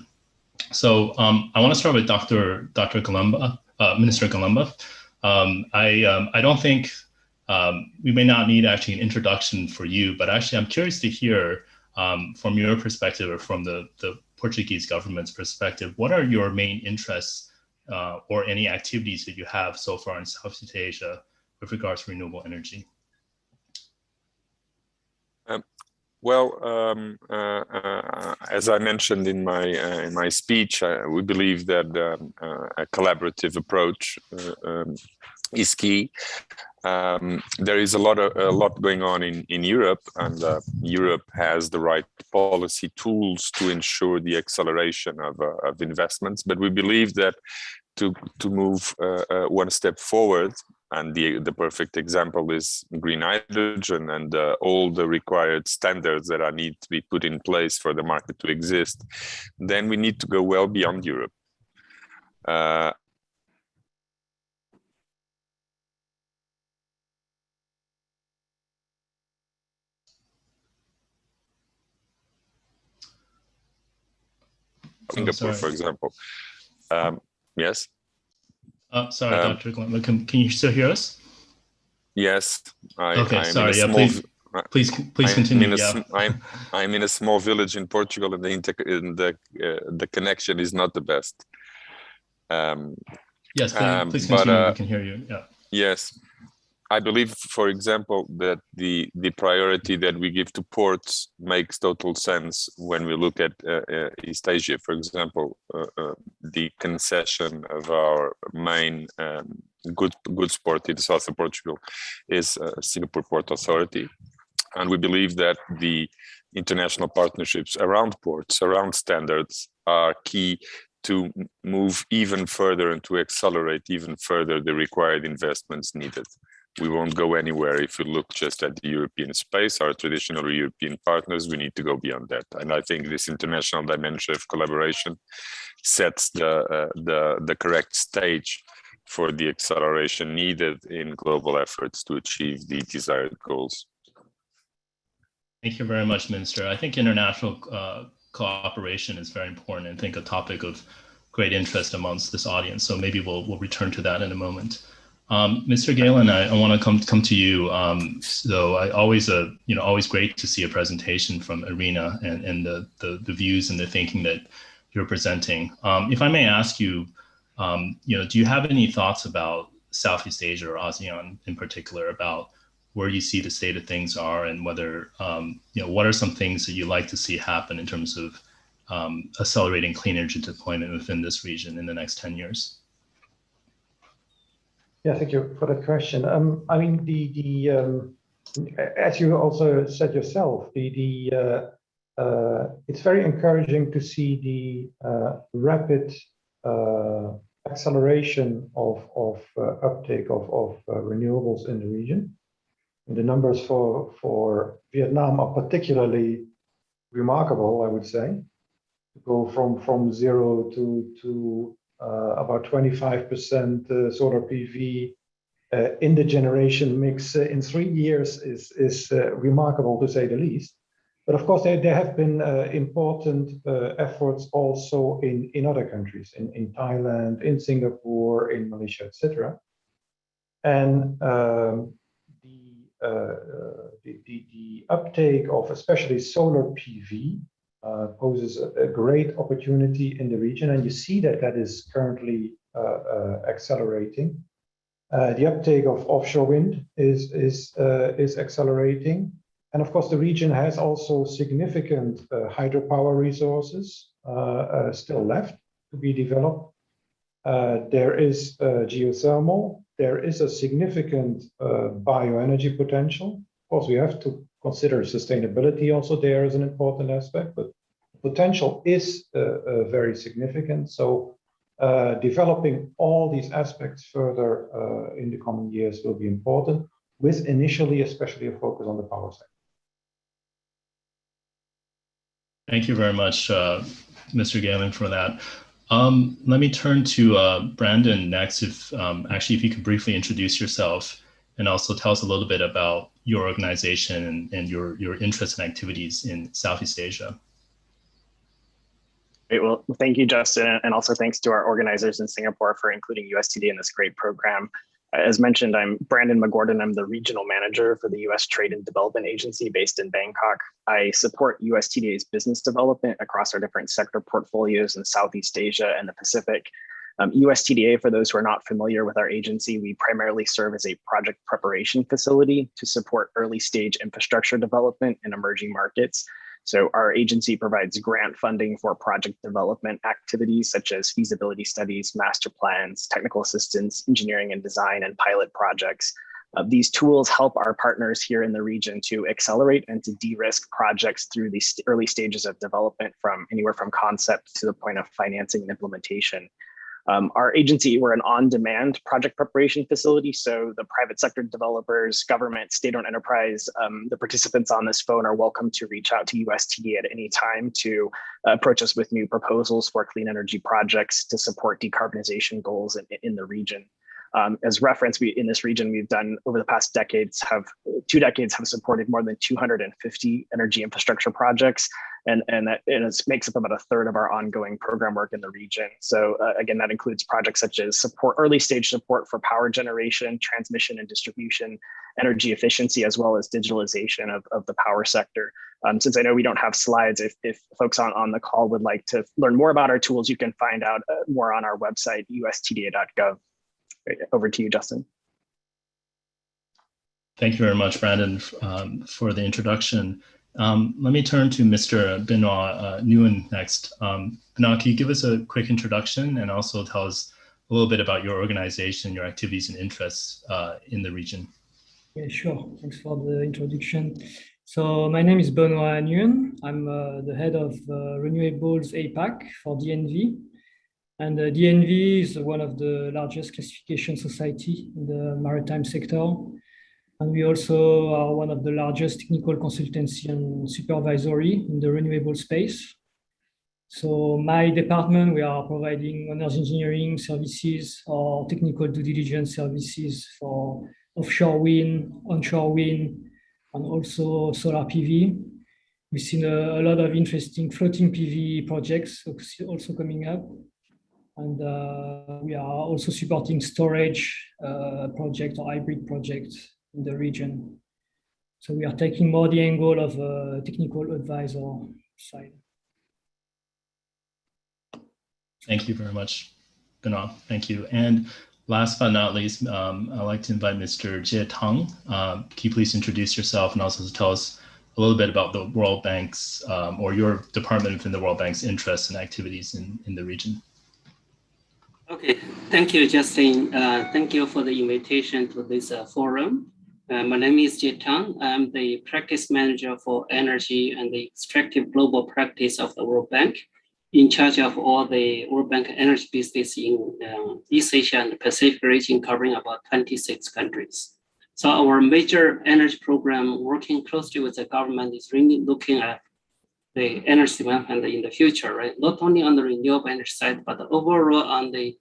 So I want to start with Dr. Galamba, Minister Galamba. I don't think we may not need actually an introduction for you, but actually I'm curious to hear from your perspective or from the Portuguese government's perspective, what are your main interests or any activities that you have so far in Southeast Asia with regards to renewable energy? As I mentioned in my speech, we believe that a collaborative approach is key. There is a lot going on in Europe, and Europe has the right policy tools to ensure the acceleration of investments. But we believe that to move one step forward, and the perfect example is green hydrogen and all the required standards that need to be put in place for the market to exist, then we need to go well beyond Europe. Singapore, for example. Yes. Sorry, Dr. Galamba, can you still hear us? Yes. Okay, sorry. Yeah, please continue. I'm in a small village in Portugal, and the connection is not the best. Yes, please continue. We can hear you. Yeah. Yes. I believe, for example, that the priority that we give to ports makes total sense when we look at East Asia. For example, the concession of our main goods port in the south of Portugal is Singapore Port Authority. And we believe that the international partnerships around ports, around standards, are key to move even further and to accelerate even further the required investments needed. We won't go anywhere if we look just at the European space, our traditional European partners. We need to go beyond that. And I think this international dimension of collaboration sets the correct stage for the acceleration needed in global efforts to achieve the desired goals. Thank you very much, Minister. I think international cooperation is very important, and I think a topic of great interest amongst this audience. So maybe we'll return to that in a moment. Mr. Galen, I want to come to you. So I always great to see a presentation from IRENA and the views and the thinking that you're presenting. If I may ask you, do you have any thoughts about Southeast Asia or ASEAN in particular, about where you see the state of things are, and whether what are some things that you like to see happen in terms of accelerating clean energy deployment within this region in the next 10 years? Yeah, thank you for that question. I mean, as you also said yourself, it's very encouraging to see the rapid acceleration of uptake of renewables in the region. And the numbers for Vietnam are particularly remarkable, I would say. To go from 0 to about 25% solar PV in the generation mix in 3 years is remarkable, to say the least. But of course, there have been important efforts also in other countries, in Thailand, in Singapore, in Malaysia, etc. And the uptake of especially solar PV poses a great opportunity in the region, and you see that is currently accelerating. The uptake of offshore wind is accelerating. And of course, the region has also significant hydropower resources still left to be developed. There is geothermal. There is a significant bioenergy potential. Of course, we have to consider sustainability also there as an important aspect, but potential is very significant. So developing all these aspects further in the coming years will be important, with initially especially a focus on the power sector. Thank you very much, Mr. Galen, for that. Let me turn to Brandon next. If you could briefly introduce yourself and also tell us a little bit about your organization and your interests and activities in Southeast Asia. Great. Well, thank you, Justin, and also thanks to our organizers in Singapore for including USTDA in this great program. As mentioned, I'm Brandon McGordon. I'm the regional manager for the U.S. Trade and Development Agency based in Bangkok. I support USTDA's business development across our different sector portfolios in Southeast Asia and the Pacific. USTDA, for those who are not familiar with our agency, we primarily serve as a project preparation facility to support early stage infrastructure development in emerging markets. So our agency provides grant funding for project development activities such as feasibility studies, master plans, technical assistance, engineering and design, and pilot projects. These tools help our partners here in the region to accelerate and to de-risk projects through the early stages of development, from anywhere from concept to the point of financing and implementation. Our agency, we're an on-demand project preparation facility, so the private sector developers, government, state-owned enterprise, the participants on this phone are welcome to reach out to USTDA at any time to approach us with new proposals for clean energy projects to support decarbonization goals in the region. As reference, in this region, we've done over the past two decades have supported more than 250 energy infrastructure projects, and it makes up about a third of our ongoing program work in the region. So again, that includes projects such as early stage support for power generation, transmission and distribution, energy efficiency, as well as digitalization of the power sector. Since I know we don't have slides, if folks on the call would like to learn more about our tools, you can find out more on our website, ustda.gov. Over to you, Justin. Thank you very much, Brandon, for the introduction. Let me turn to Mr. Benoit Nguyen next. Benoit, can you give us a quick introduction and also tell us a little bit about your organization, your activities and interests in the region? Yeah, sure. Thanks for the introduction. So my name is Benoit Nguyen. I'm the head of Renewables APAC for DNV. And DNV is one of the largest classification society in the maritime sector. And we also are one of the largest technical consultancy and supervisory in the renewable space. So my department, we are providing owners engineering services or technical due diligence services for offshore wind, onshore wind, and also solar PV. We've seen a lot of interesting floating PV projects also coming up. And we are also supporting storage project or hybrid projects in the region. So we are taking more the angle of a technical advisor side. Thank you very much, Benoit. Thank you. And last but not least, I'd like to invite Mr. Jie Tang. Can you please introduce yourself and also tell us a little bit about the World Bank's or your department within the World Bank's interests and activities in the region? Okay, thank you, Justin. Thank you for the invitation to this forum. My name is Jie Tang. I'm the practice manager for energy and the extractive global practice of the World Bank. in charge of all the World Bank energy business in East Asia and the Pacific region, covering about 26 countries. So our major energy program, working closely with the government, is really looking at the energy development in the future, right? Not only on the renewable energy side, but overall on the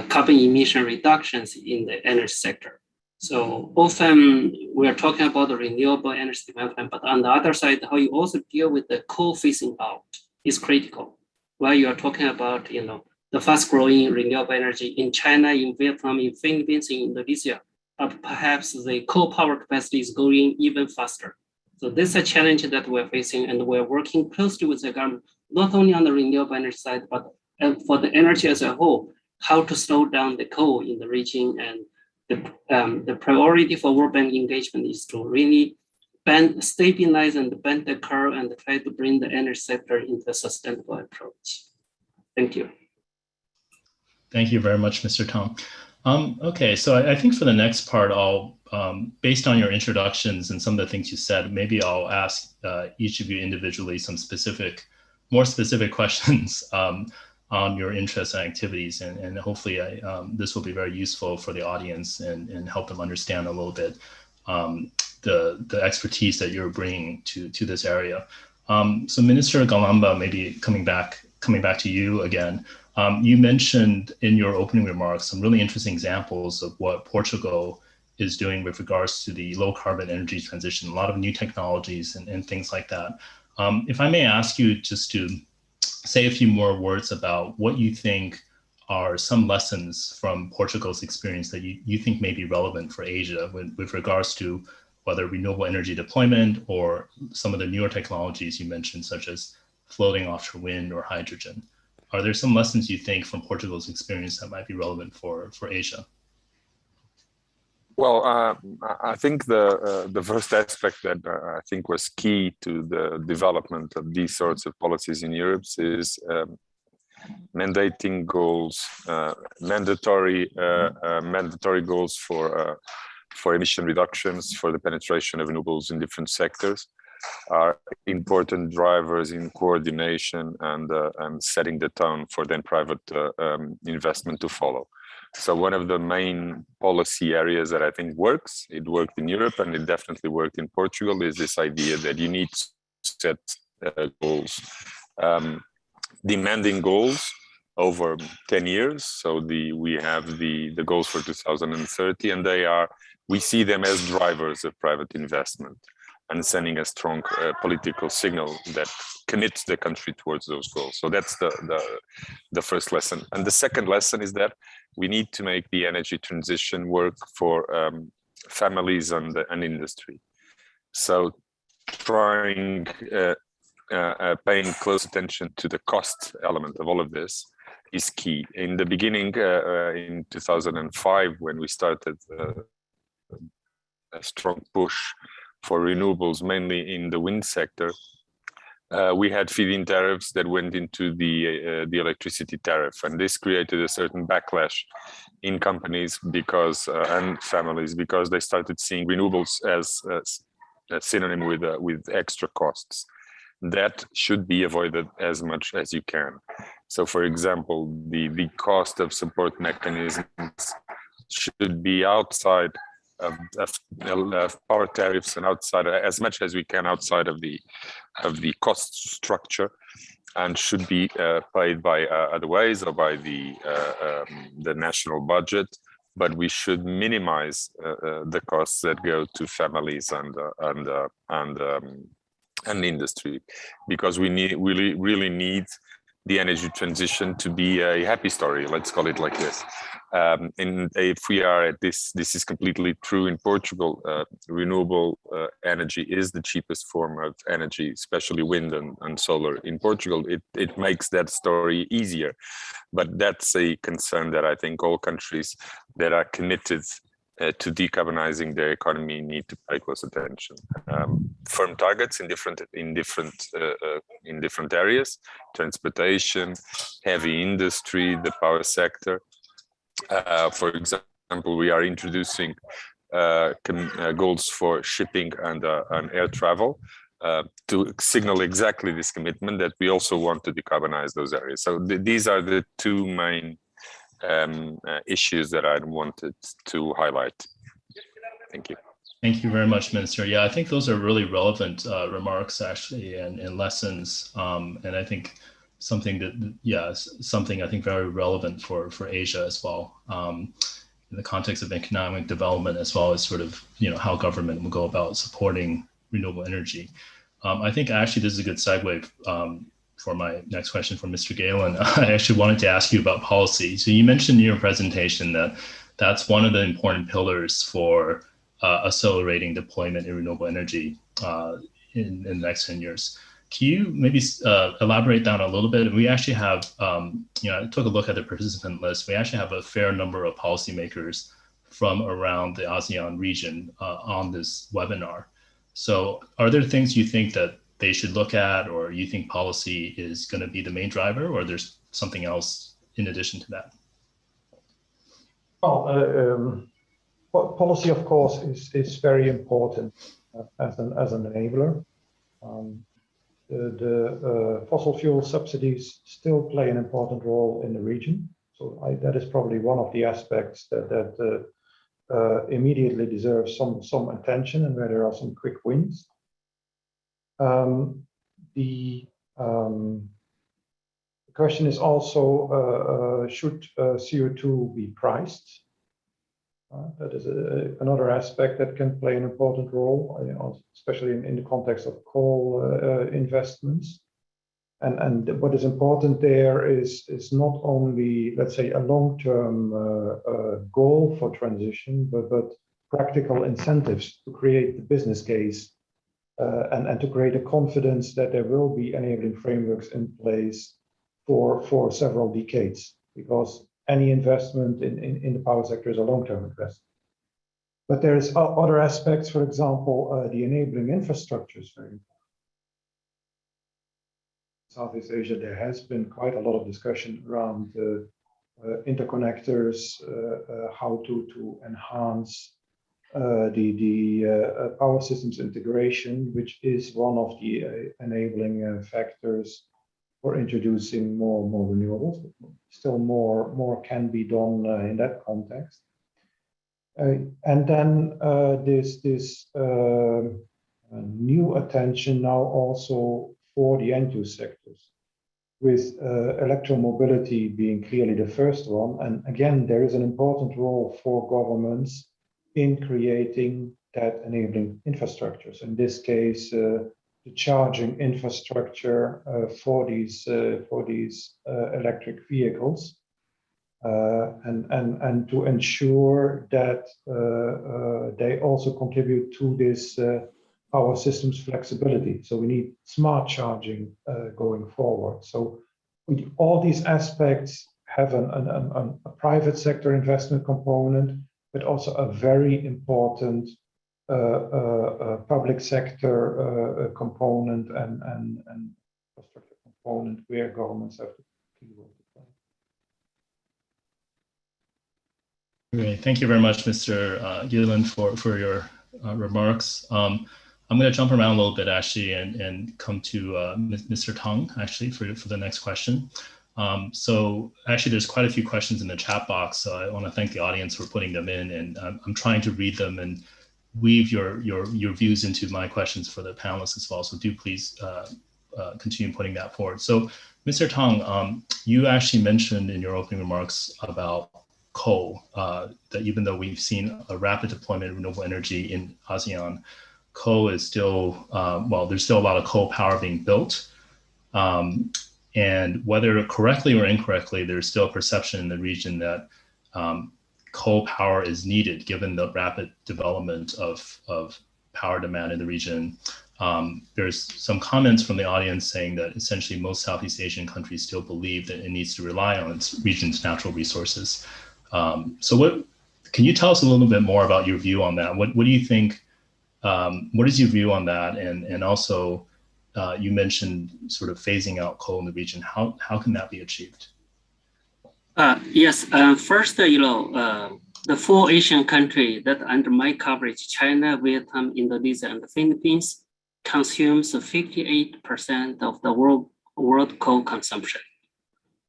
carbon emission reductions in the energy sector. So often we are talking about the renewable energy development, but on the other side, how you also deal with the coal phasing out is critical. While you are talking about, the fast-growing renewable energy in China, in Vietnam, in Philippines, in Indonesia, but perhaps the coal power capacity is going even faster. So this is a challenge that we're facing, and we're working closely with the government, not only on the renewable energy side, but for the energy as a whole, how to slow down the coal in the region. And the priority for World Bank engagement is to really stabilize and bend the curve and try to bring the energy sector into a sustainable approach. Thank you. Thank you very much, Mr. Tang. Okay, so I think for the next part, I'll, based on your introductions and some of the things you said, maybe I'll ask each of you individually some more specific questions on your interests and activities, and hopefully this will be very useful for the audience and help them understand a little bit the expertise that you're bringing to this area. So Minister Galamba, maybe coming back to you again. You mentioned in your opening remarks some really interesting examples of what Portugal is doing with regards to the low carbon energy transition, a lot of new technologies and things like that. If I may ask you just to say a few more words about what you think are some lessons from Portugal's experience that you think may be relevant for Asia with regards to whether renewable energy deployment or some of the newer technologies you mentioned, such as floating offshore wind or hydrogen. Are there some lessons you think from Portugal's experience that might be relevant for Asia? Well, I think the first aspect that I think was key to the development of these sorts of policies in Europe is mandating goals, mandatory goals for emission reductions, for the penetration of renewables in different sectors, are important drivers in coordination and setting the tone for then private investment to follow. So one of the main policy areas that I think works, it worked in Europe and it definitely worked in Portugal, is this idea that you need to set goals, demanding goals over 10 years. So we have the goals for 2030, and we see them as drivers of private investment and sending a strong political signal that commits the country towards those goals. So that's the first lesson. And the second lesson is that we need to make the energy transition work for families and industry. So paying close attention to the cost element of all of this is key. In the beginning, in 2005, when we started a strong push for renewables, mainly in the wind sector, we had feed-in tariffs that went into the electricity tariff, and this created a certain backlash in companies and families because they started seeing renewables as a synonym with extra costs. That should be avoided as much as you can. So, for example, the cost of support mechanisms should be outside of power tariffs and outside, as much as we can, outside of the cost structure, and should be paid by other ways or by the national budget. But we should minimize the costs that go to families and industry, because we really need the energy transition to be a happy story. Let's call it like this. And if we are at this is completely true in Portugal. Renewable energy is the cheapest form of energy, especially wind and solar in Portugal. It makes that story easier, but that's a concern that I think all countries that are committed to decarbonizing their economy need to pay close attention. Firm targets in different areas: transportation, heavy industry, the power sector. For example, we are introducing goals for shipping and air travel. to signal exactly this commitment that we also want to decarbonize those areas. So these are the two main issues that I wanted to highlight. Thank you. Thank you very much, Minister. Yeah, I think those are really relevant remarks, actually, and lessons. And I think something that, yeah, something I think very relevant for Asia as well, in the context of economic development, as well as sort of, you know, how government will go about supporting renewable energy. I think actually this is a good segue for my next question for Mr. Galen. I actually wanted to ask you about policy. So you mentioned in your presentation that that's one of the important pillars for accelerating deployment in renewable energy in the next 10 years. Can you maybe elaborate that a little bit? We actually have, you know, I took a look at the participant list. We actually have a fair number of policymakers from around the ASEAN region on this webinar. So are there things you think that they should look at, or you think policy is going to be the main driver, or there's something else in addition to that? Well, policy, of course, is very important as an enabler. The fossil fuel subsidies still play an important role in the region. So that is probably one of the aspects that immediately deserves some attention and where there are some quick wins. The question is also, should CO2 be priced? That is another aspect that can play an important role, you know, especially in the context of coal investments. And what is important there is not only, let's say, a long-term goal for transition, but practical incentives to create the business case and to create a confidence that there will be enabling frameworks in place for several decades, because any investment in the power sector is a long-term investment. But there is other aspects, for example, the enabling infrastructure is very important. Southeast Asia, there has been quite a lot of discussion around interconnectors, how to enhance the power systems integration, which is one of the enabling factors for introducing more renewables. Still more can be done in that context. And then this new attention now also for the end-use sectors, with electromobility being clearly the first one. And again, there is an important role for governments in creating that enabling infrastructures. In this case, the charging infrastructure for these electric vehicles, and to ensure that they also contribute to this power systems flexibility. So we need smart charging going forward. So all these aspects have a private sector investment component, but also a very important public sector component and infrastructure component where governments have to key role to play. Great, thank you very much, Mr. Gillen, for your remarks. I'm going to jump around a little bit, actually, and come to Mr. Tang, actually, for the next question. So actually, there's quite a few questions in the chat box, so I want to thank the audience for putting them in, and I'm trying to read them and weave your views into my questions for the panelists as well. So do please continue putting that forward. So Mr. Tang, you actually mentioned in your opening remarks about coal, that even though we've seen a rapid deployment of renewable energy in ASEAN, coal is still, well, there's still a lot of coal power being built. And whether correctly or incorrectly, there's still a perception in the region that coal power is needed given the rapid development of power demand in the region. There's some comments from the audience saying that essentially most Southeast Asian countries still believe that it needs to rely on its region's natural resources. So can you tell us a little bit more about your view on that? What do you think, what is your view on that? And also, you mentioned sort of phasing out coal in the region. How can that be achieved? Yes, first, the 4 Asian countries that under my coverage, China, Vietnam, Indonesia, and the Philippines, consumes 58% of the world coal consumption.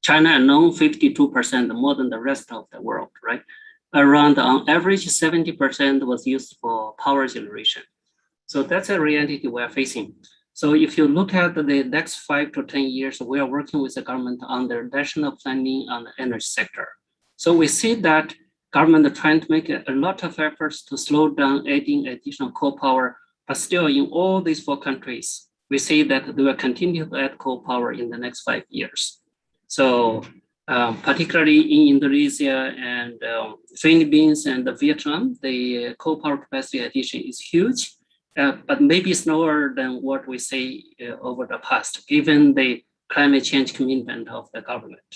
China alone, 52% more than the rest of the world, right? Around, on average, 70% was used for power generation. So that's a reality we're facing. So if you look at the next 5 to 10 years, we are working with the government on their national planning on the energy sector. So we see that government are trying to make a lot of efforts to slow down adding additional coal power, but still in all these 4 countries, we see that they will continue to add coal power in the next 5 years. So particularly in Indonesia and Philippines and Vietnam, the coal power capacity addition is huge. But maybe slower than what we say over the past, given the climate change commitment of the government.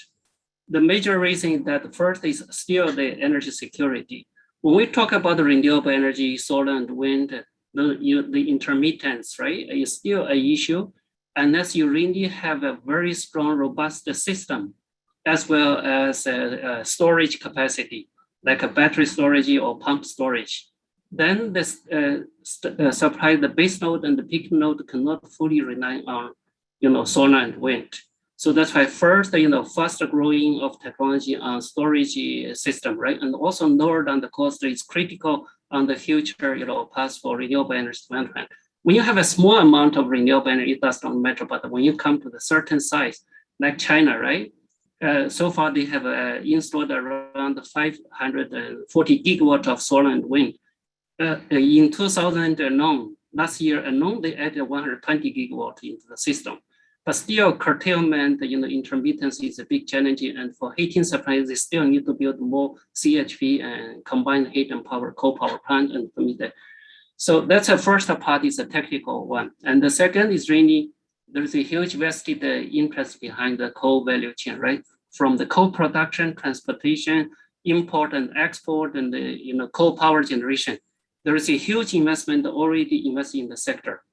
The major reason is that first is still the energy security. When we talk about the renewable energy, solar and wind, the intermittence, right, is still an issue unless you really have a very strong, robust system, as well as storage capacity, like a battery storage or pump storage. Then the supply, the base load and the peak load cannot fully rely on, solar and wind. So that's why first, faster growing of technology on storage system, right? And also lower than the cost is critical on the future, path for renewable energy development. When you have a small amount of renewable energy, it does not matter. But when you come to the certain size, like China, right? So far they have installed around 540 gigawatts of solar and wind. In 2000 alone, last year alone, they added 120 gigawatts into the system. But still, curtailment, intermittence is a big challenge. And for heating supply, they still need to build more CHP and combined heat and power, coal power plant and to meet that. So that's the first part, is a technical one. And the second is really, there's a huge vested interest behind the coal value chain, right? From the coal production, transportation, import and export, and the coal power generation. There is a huge investment already invested in the sector.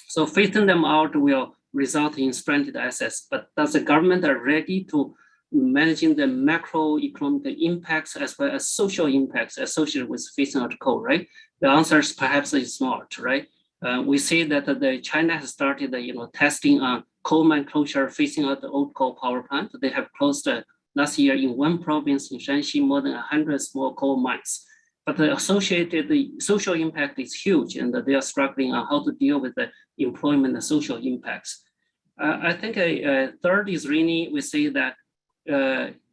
So phasing them out will result in stranded assets. But does the government are ready to managing the macroeconomic impacts as well as social impacts associated with phasing out coal, right? The answer is perhaps is not, right? We see that China has started, testing on coal mine closure, phasing out the old coal power plant. They have closed last year in one province in Shanxi more than 100 small coal mines. But the associated social impact is huge, and they are struggling on how to deal with the employment and social impacts. I think a third is really, we say that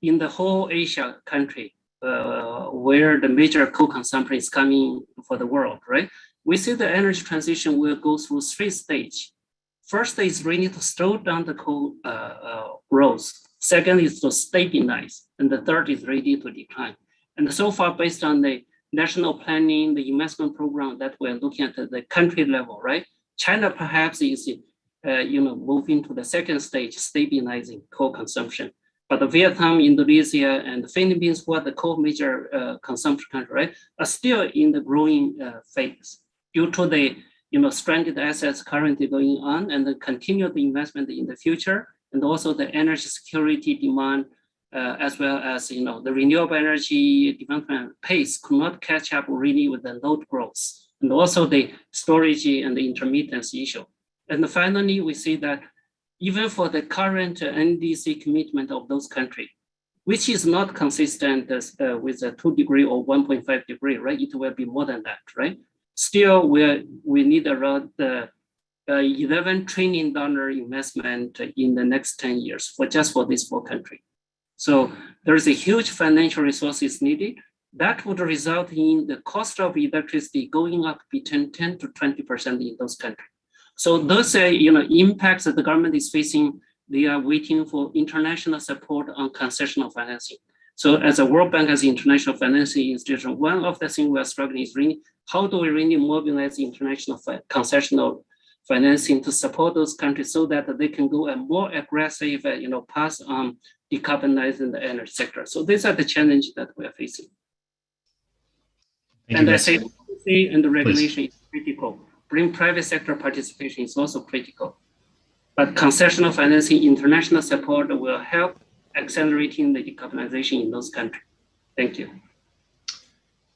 in the whole Asia country, where the major coal consumption is coming for the world, right? We see the energy transition will go through 3 stages. First is really to slow down the coal growth. Second is to stabilize, and the third is ready to decline. And so far, based on the national planning, the investment program that we're looking at the country level, right? China perhaps is, moving to the second stage, stabilizing coal consumption. But Vietnam, Indonesia, and the Philippines, who are the coal major consumption country, right, are still in the growing phase due to the, stranded assets currently going on and the continued investment in the future, and also the energy security demand, as well as the renewable energy development pace could not catch up really with the load growth, and also the storage and the intermittence issue. And finally, we see that even for the current NDC commitment of those countries, which is not consistent with a 2 degree or 1.5 degree, right? It will be more than that, right? Still, we need around $11 trillion investment in the next 10 years for these 4 countries. So there's a huge financial resources needed that would result in the cost of electricity going up between 10 to 20% in those countries. So those impacts that the government is facing, they are waiting for international support on concessional financing. So as a World Bank, as an international financing institution, one of the things we are struggling is really how do we really mobilize international concessional financing to support those countries so that they can go a more aggressive, path on decarbonizing the energy sector. So these are the challenges that we are facing. Thank and you, I say policy and the regulation Please. is critical. Bring private sector participation is also critical. But concessional financing, international support will help accelerating the decarbonization in those countries. Thank you.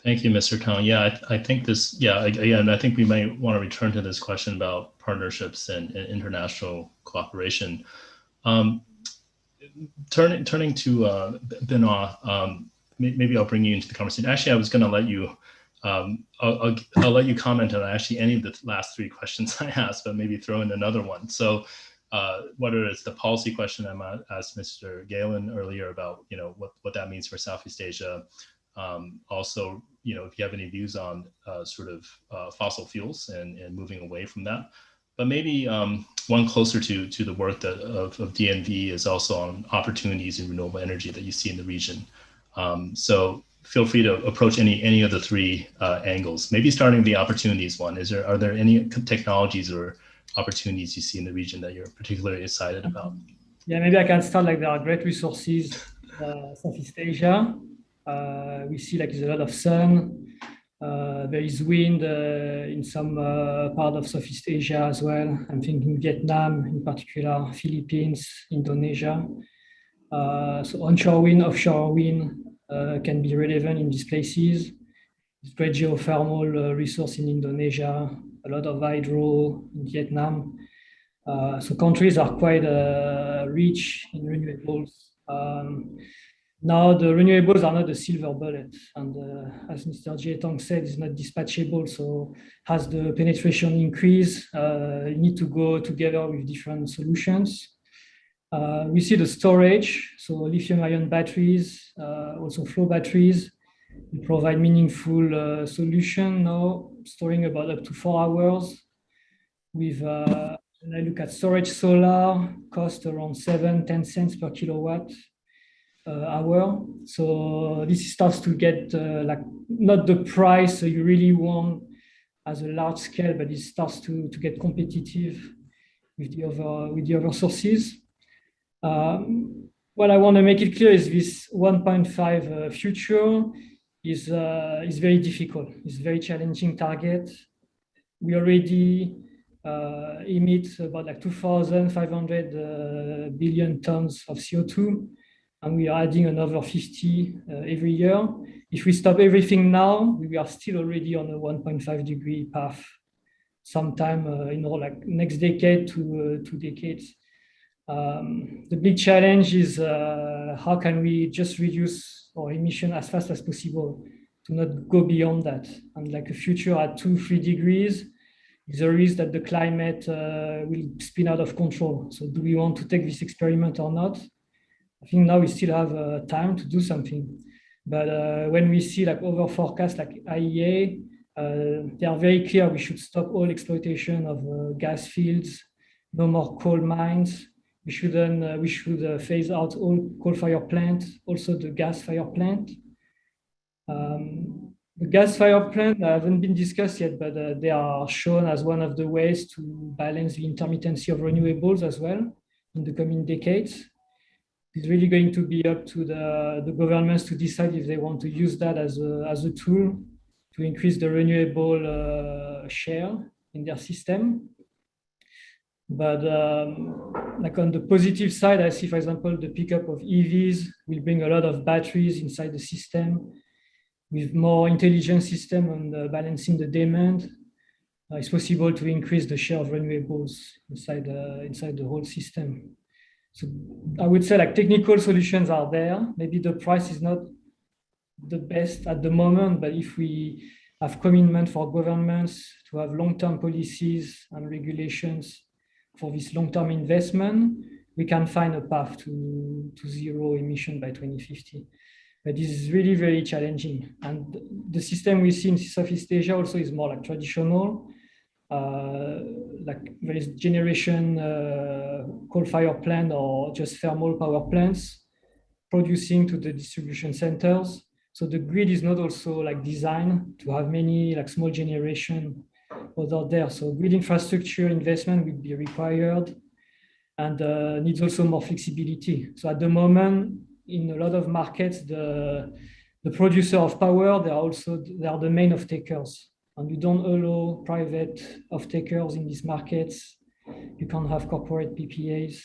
Thank you, Mr. Kang. Yeah, I think this, yeah, again, I think we might want to return to this question about partnerships and international cooperation. Turning to Benoit, maybe I'll bring you into the conversation. Actually, I was going to let you, I'll let you comment on actually any of the last three questions I asked, but maybe throw in another one. So whether it's the policy question I asked Mr. Galen earlier about, what that means for Southeast Asia. Also, if you have any views on sort of fossil fuels and moving away from that. But maybe one closer to the work of DNV is also on opportunities in renewable energy that you see in the region. So feel free to approach any of the three angles. Maybe starting the opportunities one. Are there any technologies or opportunities you see in the region that you're particularly excited about? Yeah, maybe I can start. There are great resources Southeast Asia. We see there's a lot of sun. There is wind in some part of Southeast Asia as well. I'm thinking Vietnam in particular, Philippines, Indonesia. So onshore wind, offshore wind can be relevant in these places. There's great geothermal resource in Indonesia, a lot of hydro in Vietnam. So countries are quite rich in renewables. Now the renewables are not the silver bullet, and as Mr. Jietong said, it's not dispatchable. So as the penetration increase, you need to go together with different solutions. We see the storage, so lithium-ion batteries, also flow batteries. We provide meaningful solution now, storing about up to 4 hours. With when I look at storage solar, cost around 7-10 cents per kilowatt hour. So this starts to get not the price you really want as a large scale, but it starts to get competitive with the other sources. What I want to make it clear is this 1.5 future is very difficult. It's a very challenging target. We already emit about 2,500 billion tons of CO2. And we are adding another 50 every year. If we stop everything now, we are still already on a 1.5 degree path sometime next decade to 2 decades. The big challenge is how can we just reduce our emission as fast as possible to not go beyond that. And a future at 2-3 degrees is a risk that the climate will spin out of control. So do we want to take this experiment or not? I think now we still have time to do something. But when we see over forecasts like IEA, they are very clear we should stop all exploitation of gas fields, no more coal mines. We should phase out all coal-fired plants, also the gas-fired plant. The gas-fired plant haven't been discussed yet, but they are shown as one of the ways to balance the intermittency of renewables as well in the coming decades. It's really going to be up to the governments to decide if they want to use that as a tool to increase the renewable share in their system. But on the positive side, I see, for example, the pickup of EVs will bring a lot of batteries inside the system. With more intelligent system on balancing the demand, it's possible to increase the share of renewables inside the whole system. So I would say technical solutions are there. Maybe the price is not the best at the moment, but if we have commitment for governments to have long-term policies and regulations for this long-term investment, we can find a path to zero emission by 2050. But this is really very challenging. And the system we see in Southeast Asia also is more traditional. There is generation coal-fired plant or just thermal power plants producing to the distribution centers. So the grid is not also designed to have many small generation over there. So grid infrastructure investment will be required and needs also more flexibility. So at the moment, in a lot of markets, the producer of power, they are the main off-takers. And you don't allow private off-takers in these markets. You can't have corporate PPAs.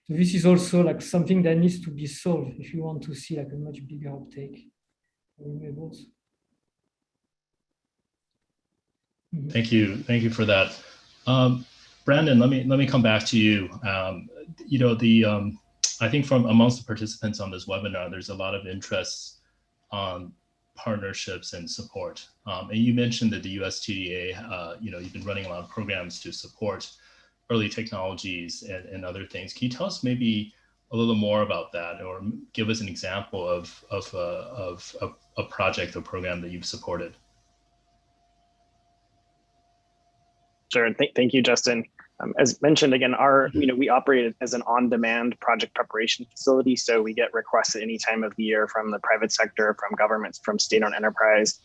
So this is also something that needs to be solved if you want to see a much bigger uptake of renewables. Thank you for that. Brandon, let me come back to you. You know, I think from amongst the participants on this webinar, there's a lot of interest on partnerships and support. And you mentioned that the USTDA, you know, you've been running a lot of programs to support early technologies and other things. Can you tell us maybe a little more about that, or give us an example of a project or program that you've supported? Sure. Thank you, Justin. As mentioned, again, we operate as an on-demand project preparation facility. So we get requests at any time of the year from the private sector, from governments, from state-owned enterprise.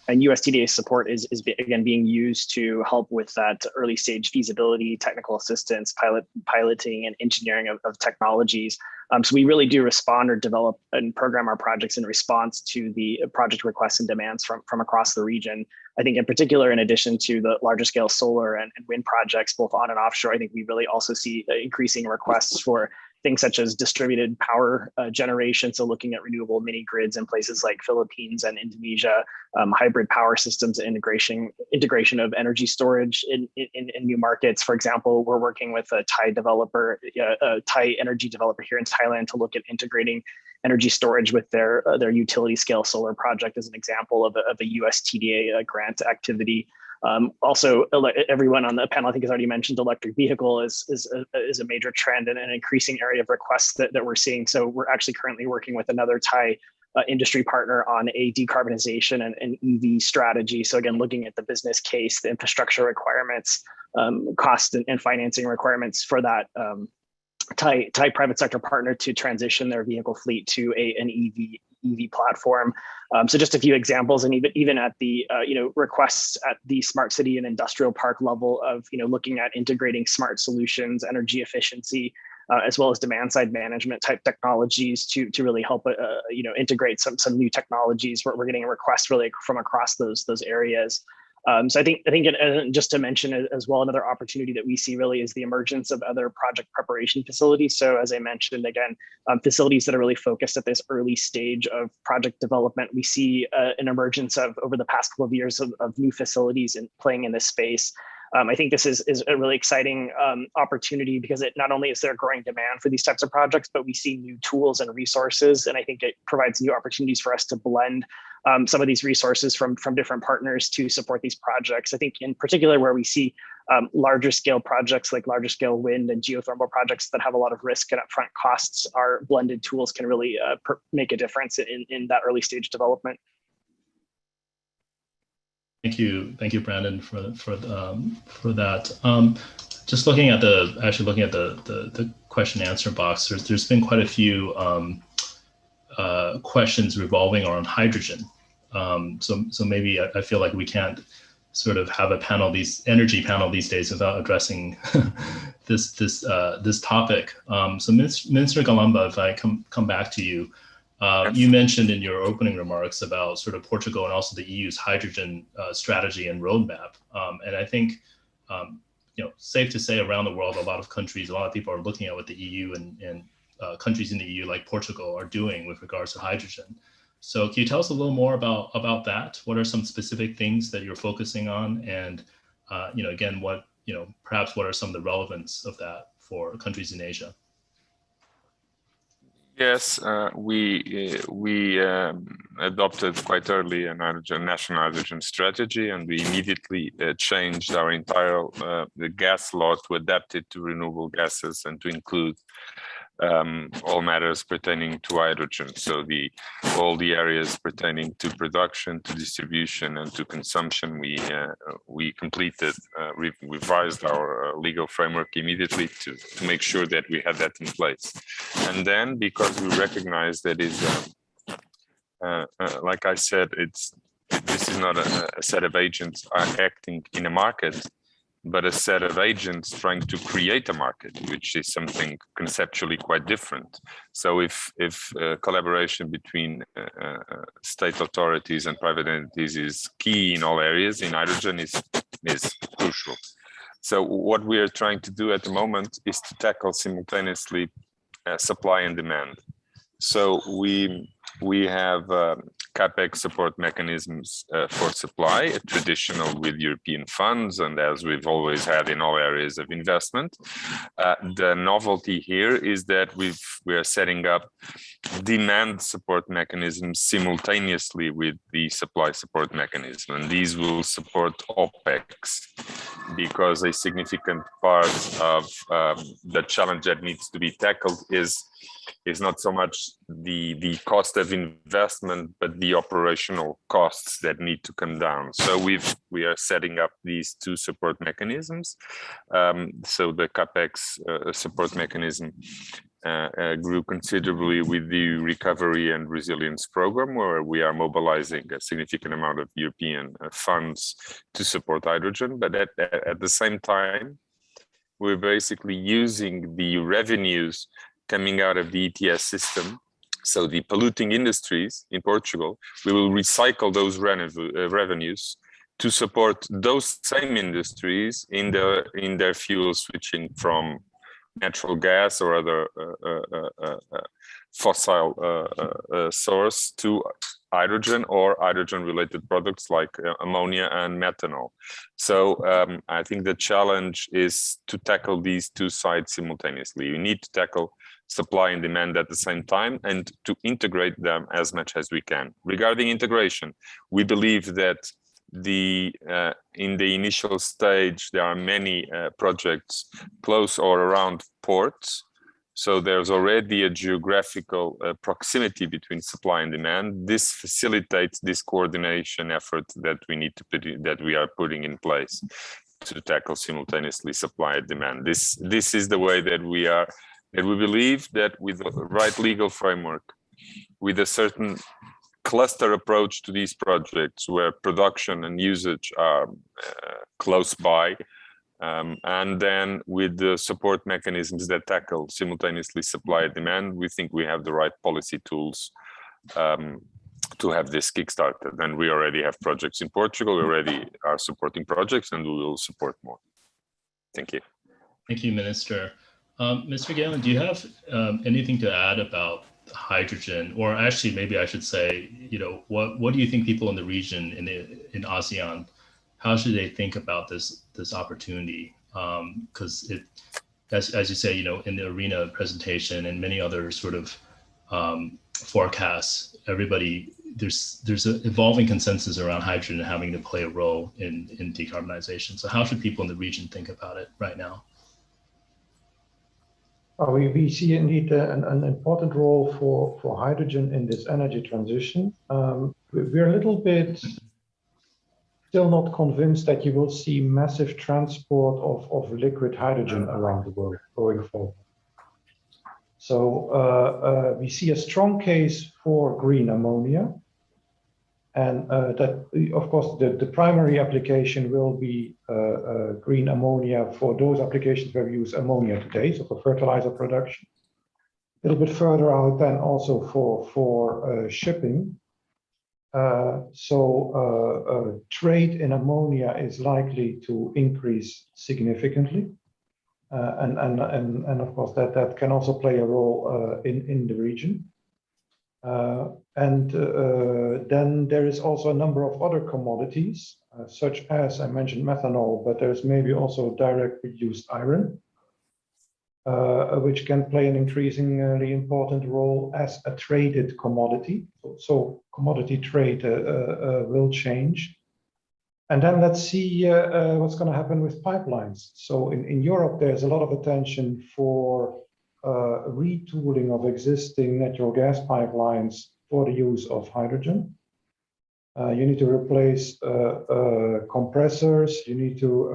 And USTDA support is again being used to help with that early stage feasibility, technical assistance, piloting, and engineering of technologies. So we really do respond or develop and program our projects in response to the project requests and demands from across the region. I think in particular, in addition to the larger scale solar and wind projects, both on and offshore, I think we really also see increasing requests for things such as distributed power generation. So looking at renewable mini grids in places like Philippines and Indonesia, hybrid power systems, integration of energy storage in new markets. For example, we're working with a Thai developer, a Thai energy developer here in Thailand to look at integrating energy storage with their utility scale solar project as an example of a USTDA grant activity. Also, everyone on the panel, I think, has already mentioned electric vehicle is a major trend and an increasing area of requests that we're seeing. So we're actually currently working with another Thai industry partner on a decarbonization and EV strategy. So again, looking at the business case, the infrastructure requirements, cost and financing requirements for that Thai private sector partner to transition their vehicle fleet to an EV platform. So just a few examples, and even at the requests at the smart city and industrial park level of looking at integrating smart solutions, energy efficiency, as well as demand side management type technologies to really help integrate some new technologies. We're getting a request really from across those areas. So I think just to mention as well, another opportunity that we see really is the emergence of other project preparation facilities. So as I mentioned, again, facilities that are really focused at this early stage of project development. We see an emergence of over the past couple of years of new facilities and playing in this space. I think this is a really exciting opportunity because it not only is there growing demand for these types of projects, but we see new tools and resources. And I think it provides new opportunities for us to blend some of these resources from different partners to support these projects. I think in particular where we see larger scale projects like larger scale wind and geothermal projects that have a lot of risk and upfront costs, our blended tools can really make a difference in that early stage development. Thank you, Brandon, for that. Just looking at the question and answer box, there's been quite a few questions revolving around hydrogen. So maybe I feel like we can't sort of have a energy panel these days without addressing this topic. So Minister Galamba, if I come back to you. You mentioned in your opening remarks about sort of Portugal and also the EU's hydrogen strategy and roadmap. And I think, safe to say around the world, a lot of people are looking at what the EU and countries in the EU like Portugal are doing with regards to hydrogen. So can you tell us a little more about that? What are some specific things that you're focusing on? And, again, perhaps what are some of the relevance of that for countries in Asia? Yes, we adopted quite early a national hydrogen strategy, and we immediately changed our entire the gas law to adapt it to renewable gases and to include all matters pertaining to hydrogen. So all the areas pertaining to production, to distribution, and to consumption, we completed, revised our legal framework immediately to make sure that we had that in place. And then, because we recognize that like I said, this is not a set of agents acting in a market, but a set of agents trying to create a market, which is something conceptually quite different. So if collaboration between state authorities and private entities is key in all areas, in hydrogen is crucial. So what we are trying to do at the moment is to tackle simultaneously supply and demand. So we have CapEx support mechanisms for supply, traditional with European funds, and as we've always had in all areas of investment. The novelty here is that we are setting up demand support mechanisms simultaneously with the supply support mechanism, and these will support OpEx, because a significant part of the challenge that needs to be tackled is not so much the cost of investment, but the operational costs that need to come down. So we are setting up these two support mechanisms. So the CapEx support mechanism grew considerably with the Recovery and Resilience Program, where we are mobilizing a significant amount of European funds to support hydrogen. But at the same time, we're basically using the revenues coming out of the ETS system. So the polluting industries in Portugal, we will recycle those revenues to support those same industries in their fuel switching from natural gas or other fossil source to hydrogen or hydrogen-related products like ammonia and methanol. So I think the challenge is to tackle these two sides simultaneously. You need to tackle supply and demand at the same time and to integrate them as much as we can. Regarding integration, we believe that in the initial stage, there are many projects close or around ports. So there's already a geographical proximity between supply and demand. This facilitates this coordination effort that we are putting in place to tackle simultaneously supply and demand. This is the way that we believe that with the right legal framework, with a certain cluster approach to these projects where production and usage are close by, and then with the support mechanisms that tackle simultaneously supply and demand, we think we have the right policy tools to have this kickstarted. And we already have projects in Portugal, we already are supporting projects, and we will support more. Thank you. Thank you, Minister. Mr. Galen, do you have anything to add about hydrogen, or actually maybe I should say, what do you think people in the region, in ASEAN, how should they think about this opportunity? Because as you say, in the ARENA presentation and many other sort of forecasts, there's an evolving consensus around hydrogen having to play a role in decarbonization. So how should people in the region think about it right now? We see indeed an important role for hydrogen in this energy transition. We're a little bit still not convinced that you will see massive transport of liquid hydrogen around the world going forward. So we see a strong case for green ammonia. And that, of course, the primary application will be green ammonia for those applications where we use ammonia today, so for fertilizer production. A little bit further out, then also for shipping. So trade in ammonia is likely to increase significantly, and of course that can also play a role in the region. Then there is also a number of other commodities, such as I mentioned methanol, but there's maybe also direct reduced iron, which can play an increasingly important role as a traded commodity. So commodity trade will change. And then let's see what's going to happen with pipelines. So in Europe, there's a lot of attention for retooling of existing natural gas pipelines for the use of hydrogen. You need to replace compressors, you need to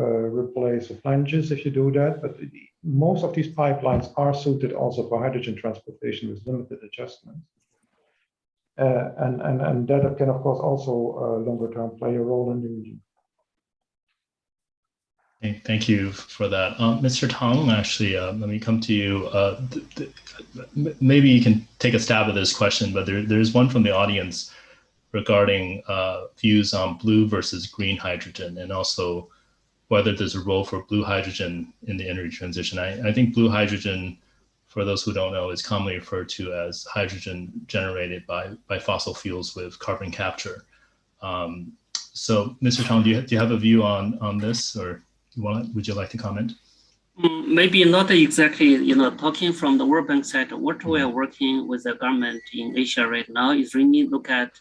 replace flanges if you do that, but most of these pipelines are suited also for hydrogen transportation with limited adjustments. And that can, of course, also longer term play a role in the region. Thank you for that. Mr. Tang, actually, let me come to you. Maybe you can take a stab at this question, but there's one from the audience regarding views on blue versus green hydrogen, and also whether there's a role for blue hydrogen in the energy transition. I think blue hydrogen for those who don't know, is commonly referred to as hydrogen generated by fossil fuels with carbon capture. So, Mr. Tong, do you have a view on this, or would you like to comment? Maybe not exactly, talking from the World Bank side, what we are working with the government in Asia right now is really look at,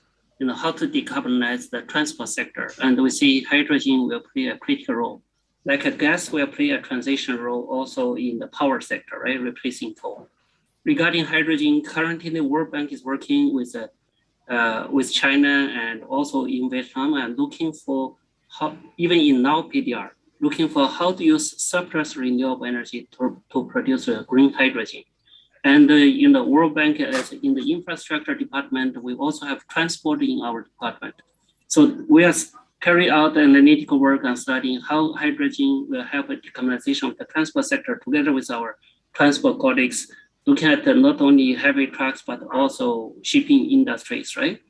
how to decarbonize the transport sector. And we see hydrogen will play a critical role. Like a gas will play a transition role also in the power sector, right? Replacing coal. Regarding hydrogen, currently the World Bank is working with China and also in Vietnam and looking for how, even in now PDR, looking for how to use surplus renewable energy to produce green hydrogen. And in the World Bank, as in the infrastructure department, we also have transport in our department. So we are carry out analytical work on studying how hydrogen will help a decarbonization of the transport sector together with our transport colleagues, looking at not only heavy trucks, but also shipping industries, right?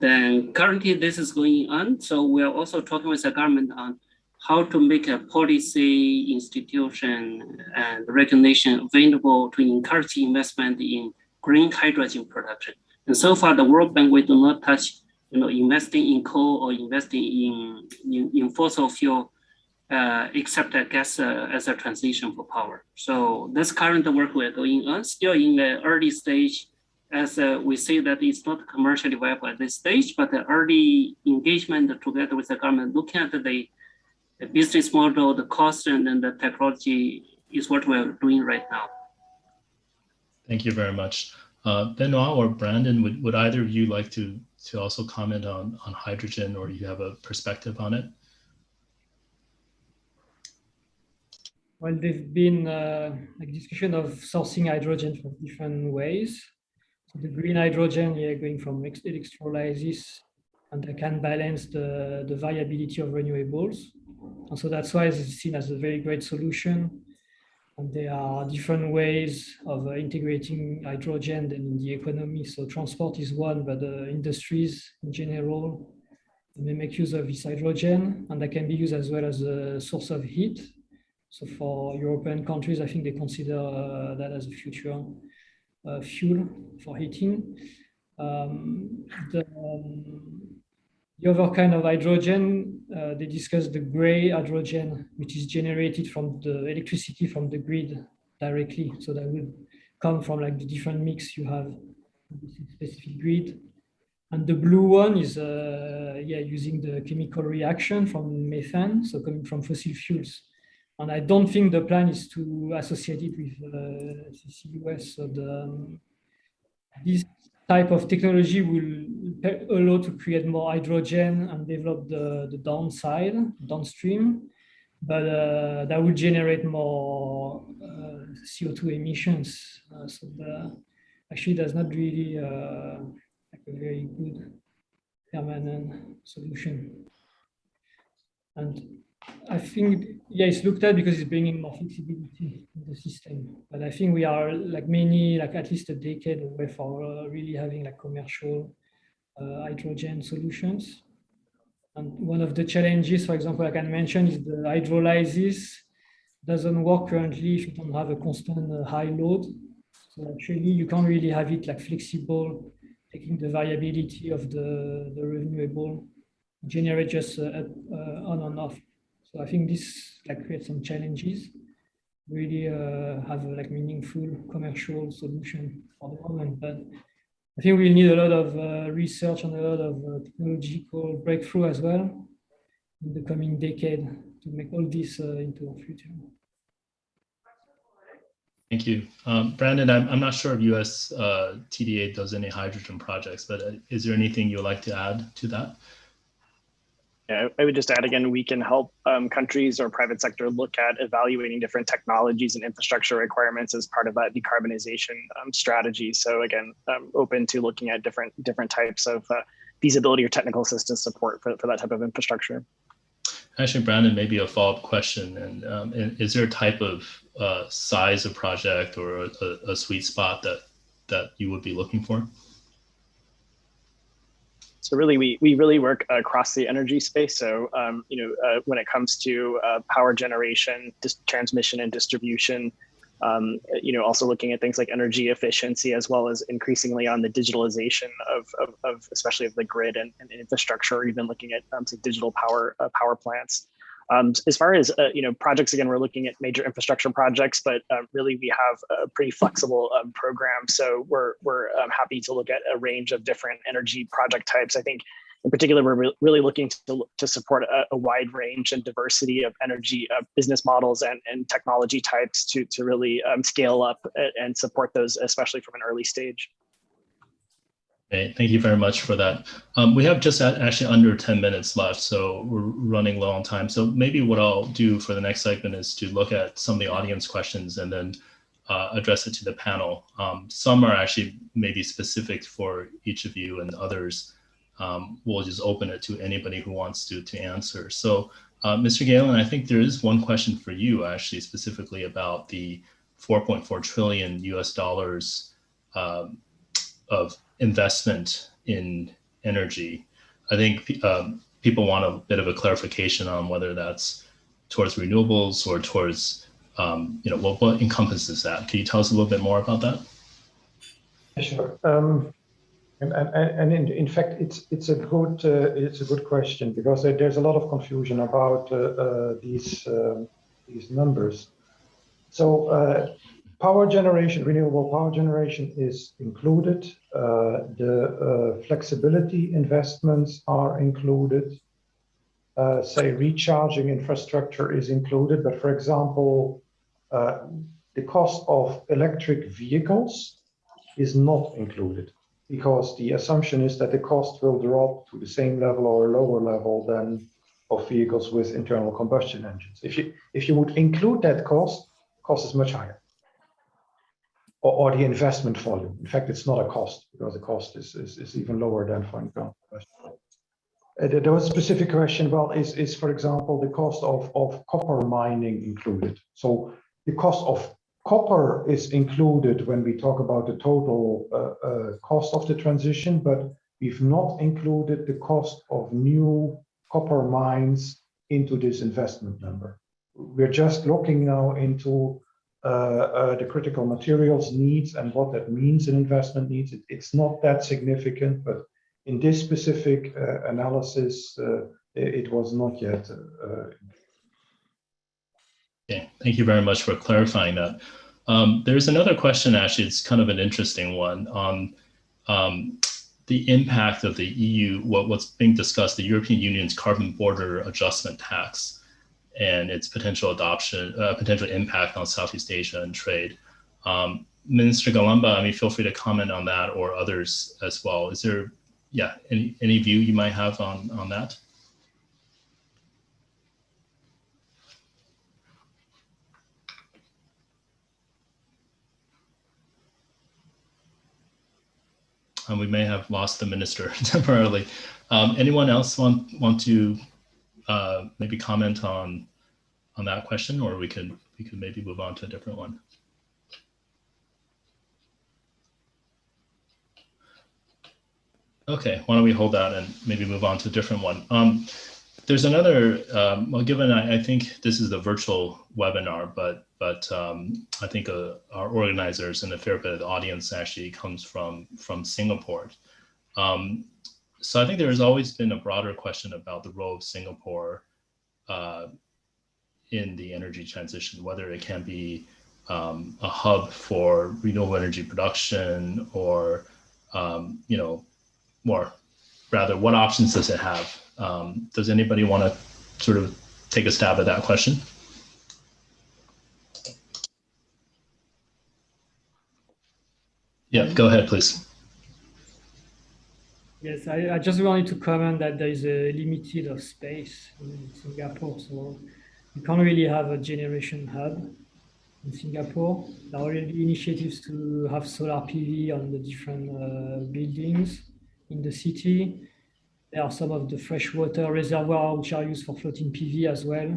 Then currently this is going on. So we are also talking with the government on how to make a policy, institution, and regulation available to encourage investment in green hydrogen production. And so far, the World Bank, we do not touch, investing in coal or investing in fossil fuel, except gas as a transition for power. So this current work we're going on, still in the early stage, as we say that it's not commercially viable at this stage, but the early engagement together with the government, looking at the business model, the cost, and then the technology is what we're doing right now. Thank you very much. Benoit or Brandon, would either of you like to also comment on hydrogen, or do you have a perspective on it? Well, there've been a discussion of sourcing hydrogen from different ways. So the green hydrogen, going from electrolysis, and they can balance the variability of renewables. And so that's why it's seen as a very great solution. And there are different ways of integrating hydrogen in the economy. So transport is one, but industries in general, they make use of this hydrogen, and that can be used as well as a source of heat. So for European countries, I think they consider that as a future fuel for heating. The other kind of hydrogen, they discuss the gray hydrogen, which is generated from the electricity from the grid directly. So that would come from like the different mix you have in this specific grid. And the blue one is using the chemical reaction from methane, so coming from fossil fuels. And I don't think the plan is to associate it with CCUS. So this type of technology will allow to create more hydrogen and develop the downstream, but that will generate more CO2 emissions. So actually, that's not really like a very good permanent solution. And I think, it's looked at because it's bringing more flexibility in the system. But I think we are like at least a decade away from really having like commercial hydrogen solutions. And one of the challenges, for example, I can mention is the hydrolysis doesn't work currently if you don't have a constant high load. So actually you can't really have it like flexible, taking the variability of the renewable, generate just on and off. So I think this like creates some challenges. Really have a like meaningful commercial solution for the moment, but I think we'll need a lot of research and a lot of technological breakthrough as well in the coming decade to make all this into a future. Thank you. Brandon, I'm not sure if US TDA does any hydrogen projects, but is there anything you'd like to add to that? Yeah, I would just add again, we can help countries or private sector look at evaluating different technologies and infrastructure requirements as part of that decarbonization strategy. So again, open to looking at different types of feasibility or technical assistance support for that type of infrastructure. Actually, Brandon, maybe a follow-up question. And is there a type of size of project or a sweet spot that you would be looking for? So really, we really work across the energy space. So when it comes to power generation, transmission and distribution, Also looking at things like energy efficiency, as well as increasingly on the digitalization of especially of the grid and infrastructure, or even looking at digital power plants. As far as projects, again, we're looking at major infrastructure projects, but really we have a pretty flexible program. So we're happy to look at a range of different energy project types. I think in particular, we're really looking to support a wide range and diversity of energy business models and technology types to really scale up and support those, especially from an early stage. Okay, thank you very much for that. We have just actually under 10 minutes left, so we're running low on time. So maybe what I'll do for the next segment is to look at some of the audience questions and then address it to the panel. Some are actually maybe specific for each of you, and others we'll just open it to anybody who wants to answer. So Mr. Galen, I think there is one question for you actually specifically about the 4.4 trillion US dollars of investment in energy. I think people want a bit of a clarification on whether that's towards renewables or towards, what encompasses that. Can you tell us a little bit more about that? Sure. And in fact, it's a good question, because there's a lot of confusion about these numbers. So power generation, renewable power generation is included. The flexibility investments are included. Say recharging infrastructure is included, but for example, the cost of electric vehicles is not included, because the assumption is that the cost will drop to the same level or a lower level than of vehicles with internal combustion engines. If you would include that cost is much higher. Or the investment volume. In fact, it's not a cost, because the cost is even lower than for internal combustion. There was a specific question, well, is for example, the cost of copper mining included? So the cost of copper is included when we talk about the total cost of the transition, but we've not included the cost of new copper mines into this investment number. We're just looking now into the critical materials needs and what that means in investment needs. It's not that significant, but in this specific analysis, it was not yet. Okay, thank you very much for clarifying that. There's another question, actually, it's kind of an interesting one on the impact of the EU, what's being discussed, the European Union's carbon border adjustment tax and its potential adoption, potential impact on Southeast Asia and trade. Minister Galamba, feel free to comment on that, or others as well. Is there, any view you might have on that? We may have lost the minister temporarily. Anyone else want to maybe comment on that question, or we could maybe move on to a different one. Okay, why don't we hold that and maybe move on to a different one. There's another, well, given I think this is the virtual webinar, but I think our organizers and a fair bit of the audience actually comes from Singapore. So I think there has always been a broader question about the role of Singapore in the energy transition, whether it can be a hub for renewable energy production, or or rather, what options does it have? Does anybody want to sort of take a stab at that question? Yeah, go ahead, please. Yes, I just wanted to comment that there is a limited of space in Singapore, so you can't really have a generation hub in Singapore. There are already initiatives to have solar PV on the different buildings in the city. There are some of the freshwater reservoirs which are used for floating PV as well.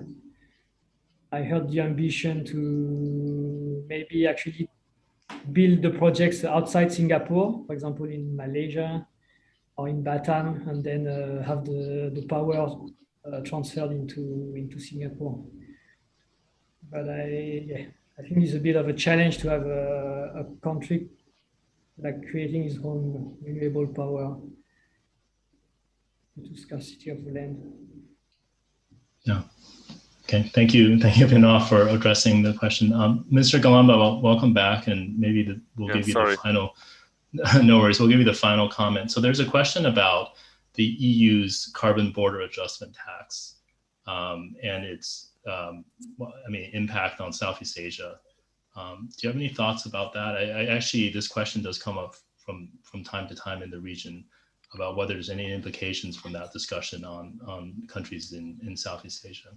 I heard the ambition to maybe actually build the projects outside Singapore, for example, in Malaysia or in Batam, and then have the power transferred into Singapore. But I think it's a bit of a challenge to have a country like creating its own renewable power due to scarcity of land. Yeah. Okay. Thank you, Benoit, for addressing the question. Mr. Galamba, welcome back, and maybe we'll give you the final. No worries. We'll give you the final comment. So there's a question about the EU's carbon border adjustment tax and its, impact on Southeast Asia. Do you have any thoughts about that? I actually, this question does come up from time to time in the region about whether there's any implications from that discussion on countries in Southeast Asia.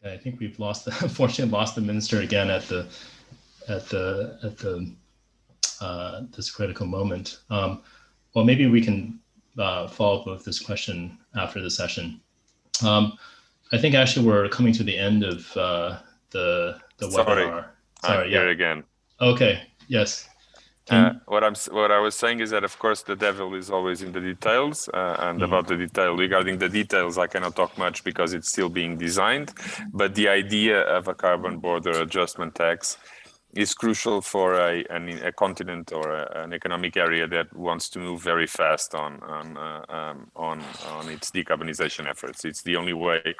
I think we've unfortunately lost the minister again at this critical moment. Well, maybe we can follow up with this question after the session. I think actually we're coming to the end of the webinar. Sorry, I'm here again. Okay. Yes. What I was saying is that, of course, the devil is always in the details, and about the detail. Regarding the details, I cannot talk much because it's still being designed. But the idea of a carbon border adjustment tax is crucial for a continent or an economic area that wants to move very fast on its decarbonization efforts. It's the only way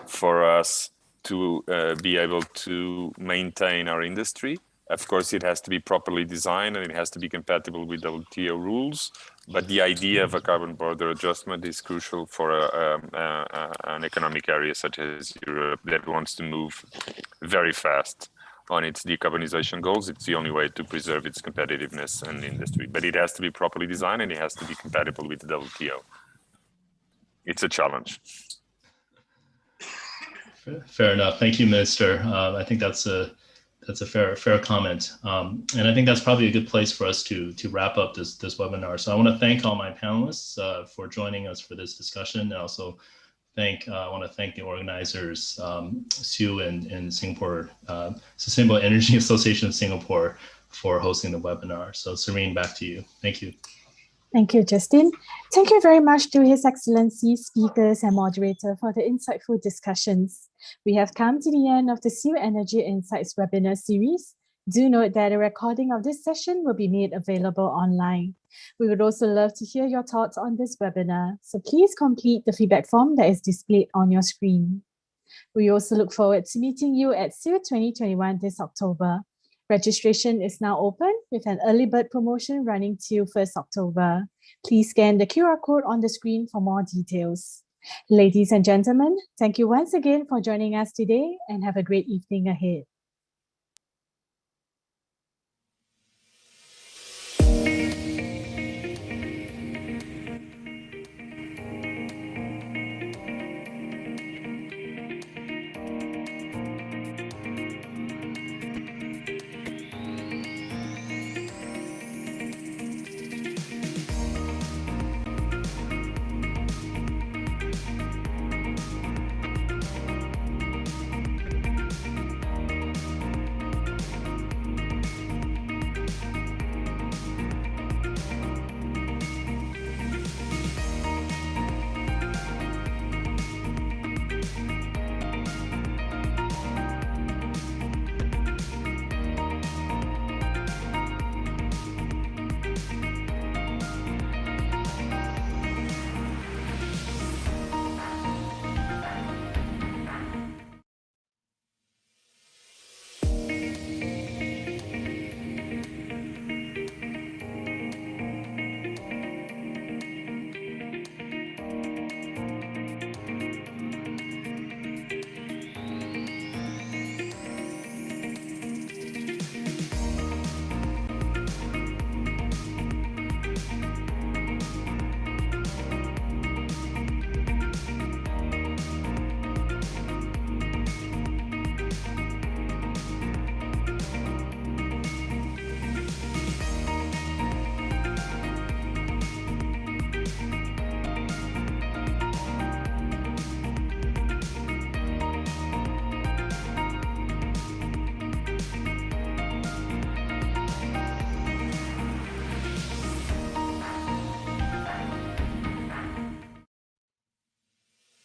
for us to be able to maintain our industry. Of course, it has to be properly designed and it has to be compatible with WTO rules. But the idea of a carbon border adjustment is crucial for an economic area such as Europe that wants to move very fast on its decarbonization goals. It's the only way to preserve its competitiveness in the industry. But it has to be properly designed and it has to be compatible with the WTO. It's a challenge. Fair enough. Thank you, Minister. I think that's a fair comment. And I think that's probably a good place for us to wrap up this webinar. So I want to thank all my panelists for joining us for this discussion. And also I want to thank the organizers, SIEW and Singapore, Sustainable Energy Association of Singapore, for hosting the webinar. So Serene, back to you. Thank you. Thank you, Justin. Thank you very much to His Excellency, speakers and moderator for the insightful discussions. We have come to the end of the SIEW Energy Insights webinar series. Do note that a recording of this session will be made available online. We would also love to hear your thoughts on this webinar, so please complete the feedback form that is displayed on your screen. We also look forward to meeting you at SIEW 2021 this October. Registration is now open with an early bird promotion running till 1st October. Please scan the QR code on the screen for more details. Ladies and gentlemen, thank you once again for joining us today and have a great evening ahead.